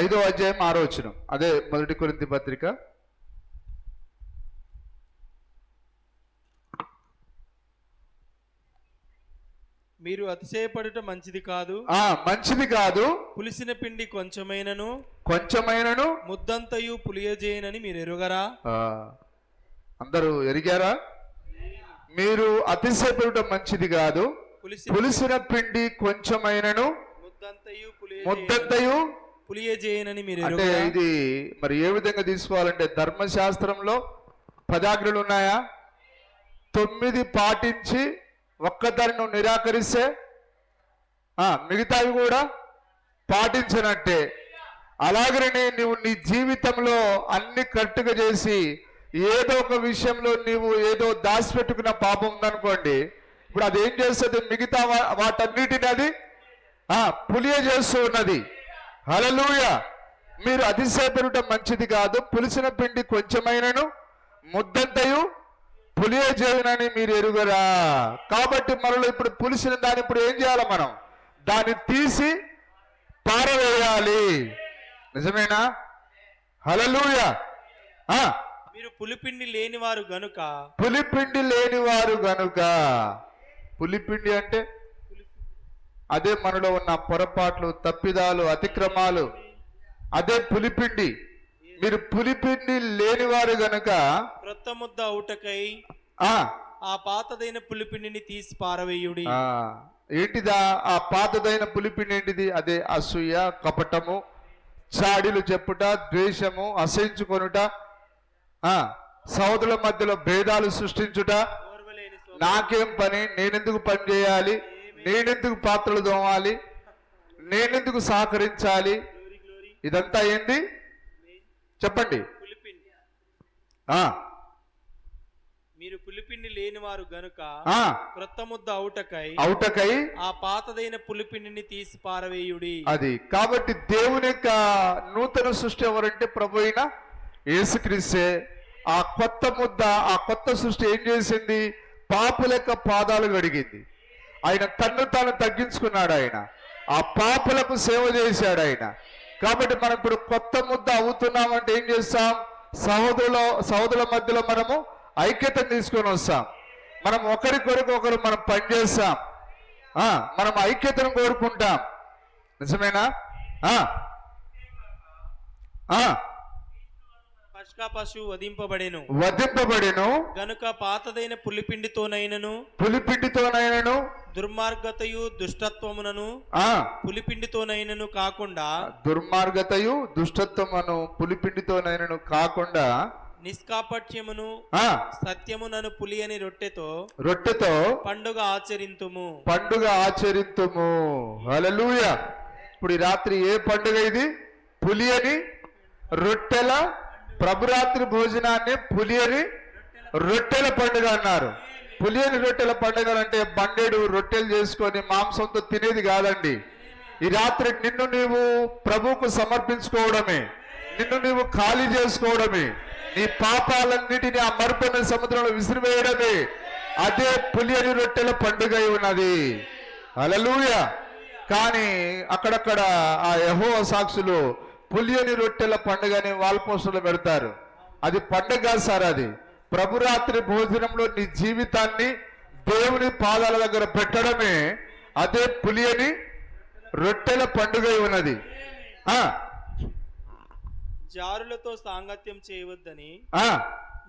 ఐదో అధ్యాయం 6వ వచనం, అదే 1 కొరింథీ పత్రిక. మీరు అతిశయపడుట మంచిది కాదు. మంచిది కాదు. పులిసిన పిండి కొంచెమైనను ముద్దంతయు పులియజేయనని మీరు ఎరుగరా? అందరూ ఎరిగారా? మీరు అతిశయపడుట మంచిది కాదు, పులిసిన పిండి కొంచెమైనను ముద్దంతయు పులియజేయనని మీరు అంటే ఇది మరి ఏ విధంగా తీసుకోవాలంటే, ధర్మశాస్త్రంలో 10 ఆజ్ఞలు ఉన్నాయా? 9 పాటించి ఒక్కదాన్ని నువ్వు నిరాకరిస్తే మిగతావి కూడా పాటించనట్టే. అలాగనే నువ్వు నీ జీవితంలో అన్ని కరెక్ట్గా చేసి ఏదో ఒక విషయంలో నీవు ఏదో దాచిపెట్టుకున్న పాపం ఉందనుకోండి, ఇప్పుడు అదేం చేస్తుంది? మిగతా వాటన్నిటిని అది పులియ చేస్తూ ఉన్నది. హల్లెలూయా. మీరు అతిశయపడటం మంచిది కాదు, పులిసిన పిండి కొంచెమైనను ముద్దంతయు పులియజేయునని మీరు ఎరుగరా? కాబట్టి మనలో ఇప్పుడు పులిసిన దాన్ని ఇప్పుడు ఏం చేయాలి? మనం దాన్ని తీసి పారవేయాలి. నిజమేనా? హల్లెలూయా. మీరు పులిపిండి లేనివారు గనుక. పులిపిండి లేనివారు గనుక. పులిపిండి అంటే అదే మనలో ఉన్న పొరపాట్లు, తప్పిదాలు, అతిక్రమాలు, అదే పులిపిండి. మీరు పులిపిండి లేనివారు గనుక క్రొత్త ముద్ద అవుటకై ఆ పాతదైన పులిపిండిని తీసి పారవేయుడి. ఏంటిదా ఆ పాతదైన పులిపిండి? ఏంటిది? అదే అసూయ, కపటము, చాడీలు చెప్పుట, ద్వేషము, అసహించుకొనుట, సోదరుల మధ్యలో భేదాలు సృష్టించుట, నాకేం పని, నేనెందుకు పని చేయాలి, నేనెందుకు పాత్రలు దోమాలి, నేనెందుకు సహకరించాలి, ఇదంతా ఏంది చెప్పండి? మీరు పులిపిండి లేనివారు గనుక క్రొత్త ముద్ద అవుటకై ఆ పాతదైన పులిపిండిని తీసి పారవేయుడి. అది కాబట్టి దేవుని యొక్క నూతన సృష్టి ఎవరంటే ప్రభు అయిన యేసుక్రీస్తే. ఆ కొత్త ముద్ద, ఆ కొత్త సృష్టి ఏం చేసింది? పాపుల యొక్క పాదాలు కడిగింది. ఆయన తన్ను తాను తగ్గించుకున్నాడు. ఆయన ఆ పాపులకు సేవ చేశాడు ఆయన. కాబట్టి మనం ఇప్పుడు కొత్త ముద్ద అవుతున్నామంటే ఏం చేస్తాం? సహోదరుల మధ్యలో మనము ఐక్యతను తీసుకొని వస్తాం. మనం ఒకరికొరకు ఒకరు మనం పనిచేస్తాం. మనం ఐక్యతను కోరుకుంటాం. నిజమేనా? పస్కా పశువు వధింపబడెను గనుక పాతదైన పులిపిండితోనైనను దుర్మార్గతయు దుష్టత్వమునను పులిపిండితోనైనను కాకుండా నిష్కాపట్యమును సత్యమునను పులియని రొట్టెతో పండుగ ఆచరింతుము. హల్లెలూయా. ఇప్పుడు ఈ రాత్రి ఏ పండుగ ఇది? పులియని రొట్టెల, ప్రభురాత్రి భోజనాన్ని పులియని రొట్టెల పండుగ అన్నారు. పులియని రొట్టెల పండుగ అంటే బండెడు రొట్టెలు చేసుకొని మాంసంతో తినేది కాదండి. ఈ రాత్రి నిన్ను నీవు ప్రభువుకు సమర్పించుకోవడమే, నిన్ను నీవు ఖాళీ చేసుకోవడమే, నీ పాపాలన్నిటిని ఆ మరుపైన సముద్రంలో విసిరివేయడమే. అదే పులియని రొట్టెల పండుగ ఉన్నది. హల్లెలూయా. కానీ అక్కడక్కడ ఆ యెహోవా సాక్షులు పులియని రొట్టెల పండుగని వాల్ పోస్టర్లు పెడతారు. అది పండుగ సార్. అది ప్రభురాత్రి భోజనంలో నీ జీవితాన్ని దేవుని పాదాల దగ్గర పెట్టడమే అదే పులియని రొట్టెల పండుగ ఉన్నది. జారులతో సాంగత్యం చేయవద్దని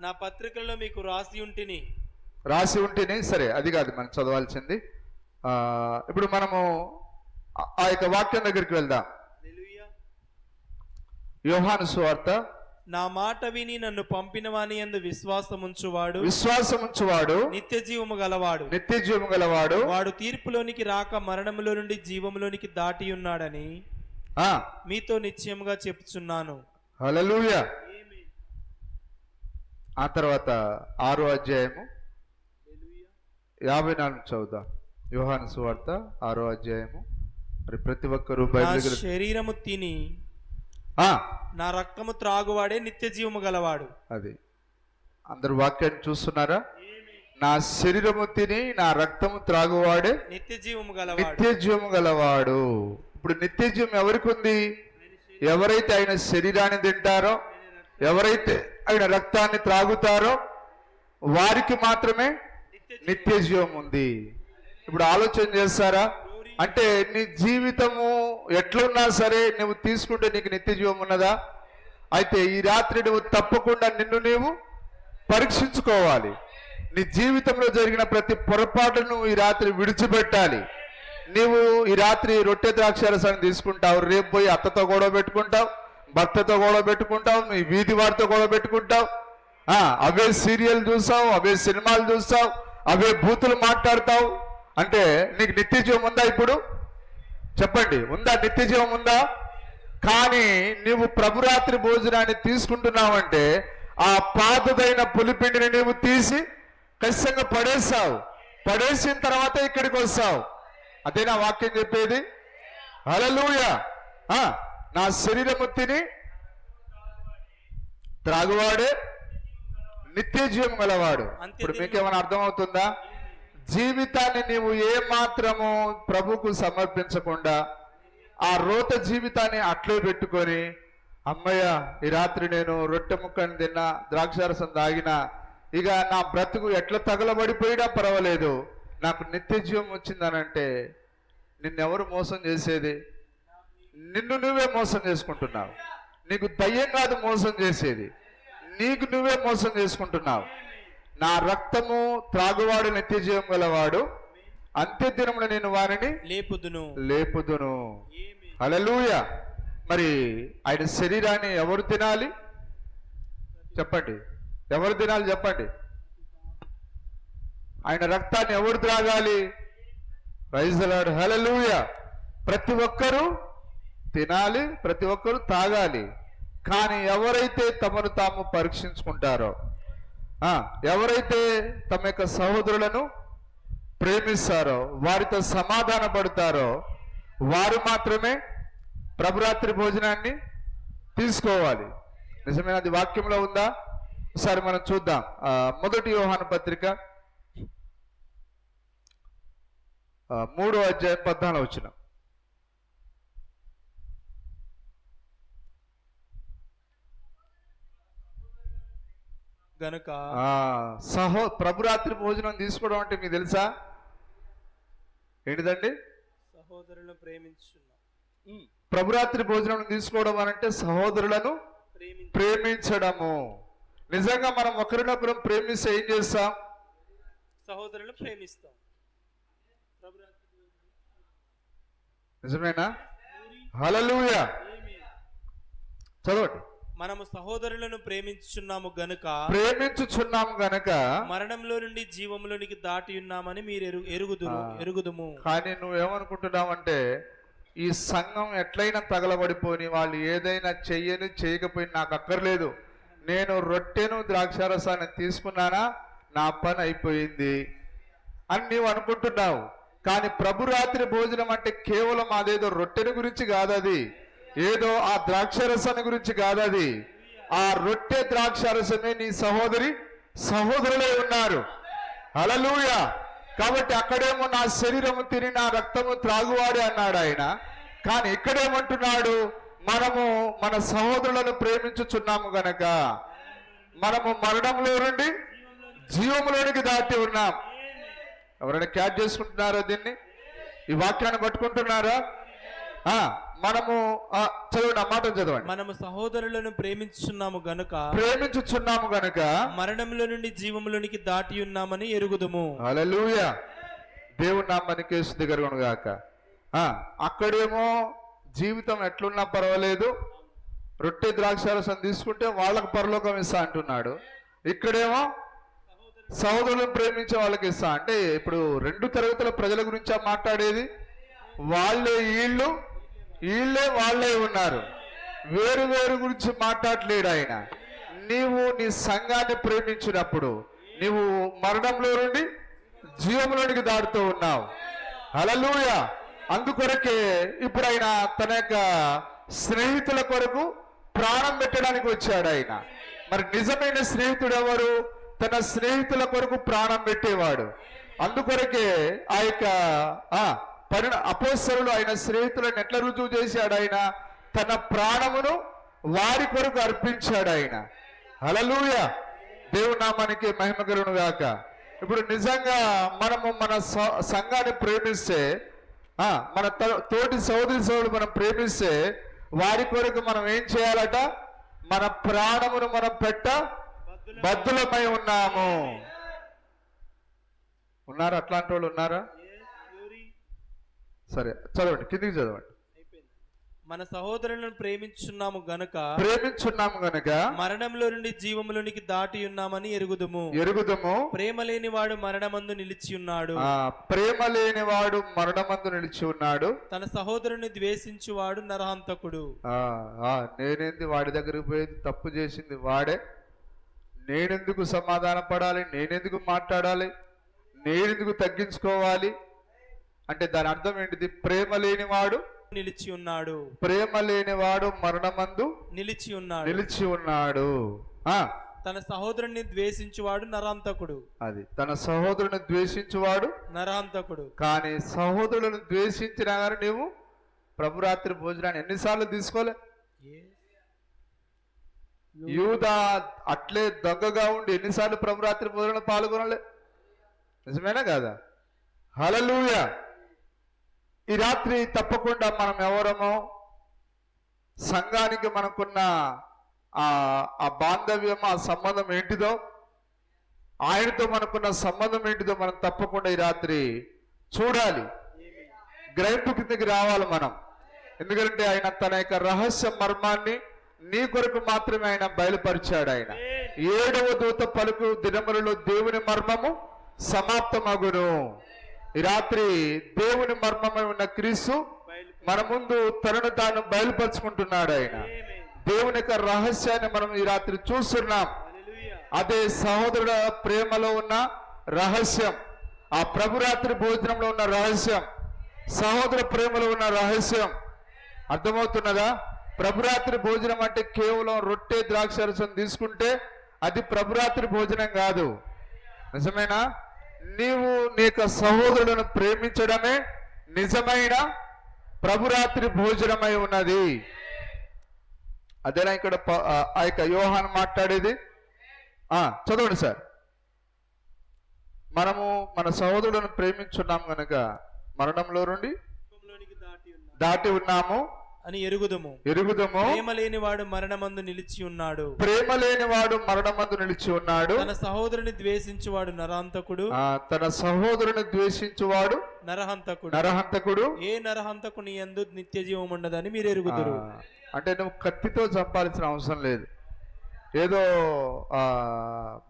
నా పత్రికల్లో మీకు రాసి ఉంటిని. సరే, అది కాదు మనం చదవాల్సింది. ఇప్పుడు మనము ఆ యొక్క వాక్యం దగ్గరికి వెళ్దాం. యోహాను సువార్త. నా మాట విని నన్ను పంపిన వాని యందు విశ్వాసముంచువాడు నిత్య జీవము గలవాడు. వాడు తీర్పులోనికి రాక మరణములో నుండి జీవములోనికి దాటి ఉన్నాడని మీతో నిశ్చయముగా చెప్తున్నాను. హల్లెలూయా. ఆ తర్వాత 6వ అధ్యాయము 54 చదువుదాం. యోహాను సువార్త 6వ అధ్యాయము. మరి ప్రతి ఒక్కరూ శరీరము తిని నా రక్తము త్రాగువాడే నిత్య జీవము గలవాడు. అది అందరు వాక్యాన్ని చూస్తున్నారా? నా శరీరము తిని నా రక్తము త్రాగువాడే నిత్య జీవము గలవాడు. ఇప్పుడు నిత్య జీవం ఎవరికి ఉంది? ఎవరైతే ఆయన శరీరాన్ని తింటారో, ఎవరైతే ఆయన రక్తాన్ని త్రాగుతారో వారికి మాత్రమే నిత్య జీవం ఉంది. ఇప్పుడు ఆలోచన చేస్తారా? అంటే నీ జీవితము ఎట్లున్నా సరే నువ్వు తీసుకుంటే నీకు నిత్య జీవం ఉన్నదా? అయితే ఈ రాత్రి నువ్వు తప్పకుండా నిన్ను నీవు పరీక్షించుకోవాలి. నీ జీవితంలో జరిగిన ప్రతి పొరపాటును ఈ రాత్రి విడిచిపెట్టాలి. నీవు ఈ రాత్రి రొట్టె ద్రాక్షారసాన్ని తీసుకుంటావు, రేపు పోయి అత్తతో గొడవ పెట్టుకుంటావు, భర్తతో గొడవ పెట్టుకుంటావు, మీ వీధి వారితో గొడవ పెట్టుకుంటావు, అవే సీరియల్ చూస్తావు, అవే సినిమాలు చూస్తావు, అవే బూతులు మాట్లాడతావు. అంటే నీకు నిత్య జీవం ఉందా? ఇప్పుడు చెప్పండి, ఉందా? నిత్య జీవం ఉందా? కానీ నీవు ప్రభురాత్రి భోజనాన్ని తీసుకుంటున్నావంటే ఆ పాతదైన పులిపిండిని నీవు తీసి ఖచ్చితంగా పడేస్తావు. పడేసిన తర్వాత ఇక్కడికి వస్తావు. అదేనా వాక్యం చెప్పేది? హల్లెలూయా. నా శరీరము తిని త్రాగువాడే నిత్య జీవం గలవాడు. ఇప్పుడు మీకేమైనా అర్థమవుతుందా? జీవితాన్ని నీవు ఏ మాత్రము ప్రభుకు సమర్పించకుండా ఆ రోత జీవితాన్ని అట్లే పెట్టుకొని, అమ్మయ్య ఈ రాత్రి నేను రొట్టె ముక్కని తిన్నా, ద్రాక్షారసం తాగినా, ఇక నా బ్రతుకు ఎట్లా తగలబడిపోయినా పర్వాలేదు, నాకు నిత్య జీవం వచ్చిందనంటే నిన్నెవరు మోసం చేసేది? నిన్ను నువ్వే మోసం చేసుకుంటున్నావు. నీకు దయ్యం కాదు మోసం చేసేది, నీకు నువ్వే మోసం చేసుకుంటున్నావు. నా రక్తము త్రాగువాడు నిత్య జీవం గలవాడు, అంత్య దినమున నేను వారిని లేపుదును. హల్లెలూయా. మరి ఆయన శరీరాన్ని ఎవరు తినాలి చెప్పండి? ఎవరు తినాలి చెప్పండి? ఆయన రక్తాన్ని ఎవరు త్రాగాలి? Praise the Lord. హల్లెలూయా. ప్రతి ఒక్కరూ తినాలి, ప్రతి ఒక్కరూ తాగాలి. కానీ ఎవరైతే తమను తాము పరీక్షించుకుంటారో, ఎవరైతే తమ యొక్క సహోదరులను ప్రేమిస్తారో, వారితో సమాధాన పడతారో, వారు మాత్రమే ప్రభురాత్రి భోజనాన్ని తీసుకోవాలి. నిజమైన అది వాక్యంలో ఉందా? ఒకసారి మనం చూద్దాం. మొదటి యోహాను పత్రిక 3వ అధ్యాయం 14వ వచనం. గనుక ప్రభురాత్రి భోజనం తీసుకోవడం అంటే మీకు తెలుసా ఏంటిదండి? సహోదరులను ప్రేమించుచున్నాం. ప్రభురాత్రి భోజనం తీసుకోవడం అనంటే సహోదరులను ప్రేమించడము. నిజంగా మనం ఒకరినొకరు ప్రేమిస్తే ఏం చేస్తాం? సహోదరులను ప్రేమిస్తాం. నిజమేనా? హల్లెలూయా. చదవండి. మనము సహోదరులను ప్రేమించుచున్నాము గనుక మరణంలో నుండి జీవములోనికి దాటి ఉన్నామని మీరు ఎరుగుదుము. కానీ నువ్వేమనుకుంటున్నావంటే ఈ సంఘం ఎట్లయినా తగలబడిపోని, వాళ్ళు ఏదైనా చెయ్యని చేయకపోయినా నాకు అక్కర్లేదు, నేను రొట్టెను ద్రాక్షారసాన్ని తీసుకున్నానా నా పని అయిపోయింది అని నీవు అనుకుంటున్నావు. కానీ ప్రభురాత్రి భోజనం అంటే కేవలం అదేదో రొట్టెని గురించి కాదు, అది ఏదో ఆ ద్రాక్షారసాన్ని గురించి కాదు, అది ఆ రొట్టె ద్రాక్షారసమే నీ సహోదరులే ఉన్నారు. హల్లెలూయా. కాబట్టి అక్కడేమో నా శరీరము తిని నా రక్తము త్రాగువాడే అన్నాడు ఆయన. కానీ ఇక్కడేమంటున్నాడు? మనము మన సహోదరులను ప్రేమించుచున్నాము గనక మనము మరణంలో నుండి జీవములోనికి దాటి ఉన్నాం. ఎవరైనా క్యాచ్ చేసుకుంటున్నారా దీన్ని? ఈ వాక్యాన్ని పట్టుకుంటున్నారా? మనము చదవండి, ఆ మాట చదవండి. మనము సహోదరులను ప్రేమించుచున్నాము గనుక మరణంలో నుండి జీవములోనికి దాటి ఉన్నామని ఎరుగుదుము. హల్లెలూయా. దేవుని నామానికి స్తుతి కలుగును గాక. అక్కడేమో జీవితం ఎట్లున్నా పర్వాలేదు, రొట్టె ద్రాక్షారసం తీసుకుంటే వాళ్ళకు పరలోకం ఇస్తా అంటున్నాడు. ఇక్కడేమో సహోదరులను ప్రేమించే వాళ్ళకి ఇస్తా అంటే ఇప్పుడు 2 తరగతుల ప్రజల గురించి మాట్లాడేది. వీళ్ళే వాళ్ళే ఉన్నారు, వేరు వేరు గురించి మాట్లాడలేడు ఆయన. నీవు నీ సంఘాన్ని ప్రేమించినప్పుడు నీవు మరణంలో నుండి జీవంలోనికి దాటుతూ ఉన్నావు. హల్లెలూయా. అందుకొరకే ఇప్పుడు ఆయన తన యొక్క స్నేహితుల కొరకు ప్రాణం పెట్టడానికి వచ్చాడు ఆయన. మరి నిజమైన స్నేహితుడు ఎవరు? తన స్నేహితుల కొరకు ప్రాణం పెట్టేవాడు. అందుకొరకే ఆ యొక్క అపోస్తలుడు ఆయన స్నేహితులను ఎట్లా రుజువు చేశాడు? ఆయన తన ప్రాణమును వారి కొరకు అర్పించాడు ఆయన. హల్లెలూయా. దేవుని నామానికి మహిమ కలుగును గాక. ఇప్పుడు నిజంగా మనము మన సంఘాన్ని ప్రేమిస్తే, మన తోటి సోదరులు మనం ప్రేమిస్తే వారి కొరకు మనం ఏం చేయాలట? మన ప్రాణమును మనం బద్దులమై ఉన్నాము. ఉన్నారా? అట్లాంటి వాళ్ళు ఉన్నారా? సరే చదవండి, కిందికి చదవండి. మన సహోదరులను ప్రేమించున్నాము గనుక మరణంలో నుండి జీవములోనికి దాటి ఉన్నామని ఎరుగుదుము. ప్రేమ లేనివాడు మరణమందు నిలిచి ఉన్నాడు. తన సహోదరుని ద్వేషించువాడు నరహంతకుడు. నేనేంది వాడి దగ్గరికి పోయేది? తప్పు చేసింది వాడే. నేనెందుకు సమాధాన పడాలి? నేనెందుకు మాట్లాడాలి? నేనెందుకు తగ్గించుకోవాలి అంటే దాని అర్థం ఏంటిది? ప్రేమ లేనివాడు నిలిచి ఉన్నాడు. ప్రేమ లేనివాడు మరణమందు నిలిచి ఉన్నాడు. తన సహోదరుని ద్వేషించువాడు నరహంతకుడు. అది తన సహోదరుని ద్వేషించువాడు నరహంతకుడు. కానీ సహోదరులను ద్వేషించినా కానీ నీవు ప్రభురాత్రి భోజనాన్ని ఎన్నిసార్లు తీసుకోలే? యూదా అట్లే దొంగగా ఉండి ఎన్నిసార్లు ప్రభురాత్రి భోజనంలో పాల్గొనలే? నిజమేనా కాదా? హల్లెలూయా. ఈ రాత్రి తప్పకుండా మనం ఎవరమో, సంఘానికి మనకున్న ఆ బాంధవ్యం, ఆ సంబంధం ఏంటిదో, ఆయనతో మనకున్న సంబంధం ఏంటిదో మనం తప్పకుండా ఈ రాత్రి చూడాలి, గ్రహింపు కిందకి రావాలి మనం. ఎందుకంటే ఆయన తన యొక్క రహస్య మర్మాన్ని నీ కొరకు మాత్రమే ఆయన బయలుపరిచాడు. ఆయన 7వ దూత పలుకు దినములలో దేవుని మర్మము సమాప్తమగును. ఈ రాత్రి దేవుని మర్మమై ఉన్న క్రీస్తు మన ముందు తనను తాను బయలుపరుచుకుంటున్నాడు. ఆయన దేవుని యొక్క రహస్యాన్ని మనం ఈ రాత్రి చూస్తున్నాం. అదే సహోదరుల ప్రేమలో ఉన్న రహస్యం, ఆ ప్రభురాత్రి భోజనంలో ఉన్న రహస్యం, సహోదర ప్రేమలో ఉన్న రహస్యం. అర్థమవుతున్నదా? ప్రభురాత్రి భోజనం అంటే కేవలం రొట్టె ద్రాక్షరసం తీసుకుంటే అది ప్రభురాత్రి భోజనం కాదు. నిజమేనా? నీవు నీ యొక్క సహోదరులను ప్రేమించడమే నిజమైన ప్రభురాత్రి భోజనమై ఉన్నది. అదేనా ఇక్కడ ఆ యొక్క యోహాను మాట్లాడేది? చదవండి సార్. మనము మన సహోదరులను ప్రేమించున్నాం గనక మరణంలో నుండి దాటి ఉన్నాము అని ఎరుగుదము. ప్రేమ లేనివాడు మరణమందు నిలిచి ఉన్నాడు. తన సహోదరుని ద్వేషించువాడు నరహంతకుడు. తన సహోదరుని ద్వేషించువాడు నరహంతకుడు. ఏ నరహంతకుని యందు నిత్య జీవం ఉండదని మీరు ఎరుగుదురు. అంటే నువ్వు కత్తితో చంపాల్సిన అవసరం లేదు, ఏదో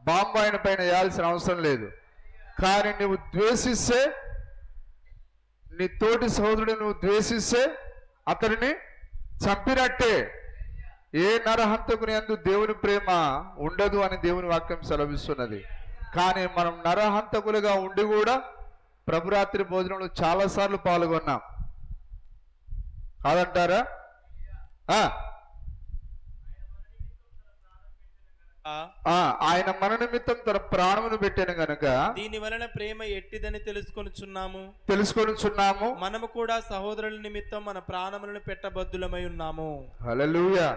బాంబు ఆయన పైన వేయాల్సిన అవసరం లేదు. కానీ నువ్వు ద్వేషిస్తే, నీ తోటి సహోదరుడు నువ్వు ద్వేషిస్తే అతడిని చంపినట్టే. ఏ నరహంతకుని యందు దేవుని ప్రేమ ఉండదు అని దేవుని వాక్యం సెలవిస్తున్నది. కానీ మనం నరహంతకులుగా ఉండి కూడా ప్రభురాత్రి భోజనంలో చాలాసార్లు పాల్గొన్నాం కాదంటారా? ఆయన మన నిమిత్తం తన ప్రాణమును పెట్టాను గనుక దీని వలన ప్రేమ ఎట్టిదని తెలుసుకొనుచున్నాము. మనము కూడా సహోదరుల నిమిత్తం మన ప్రాణములను పెట్టబద్దులమై ఉన్నాము. హల్లెలూయా.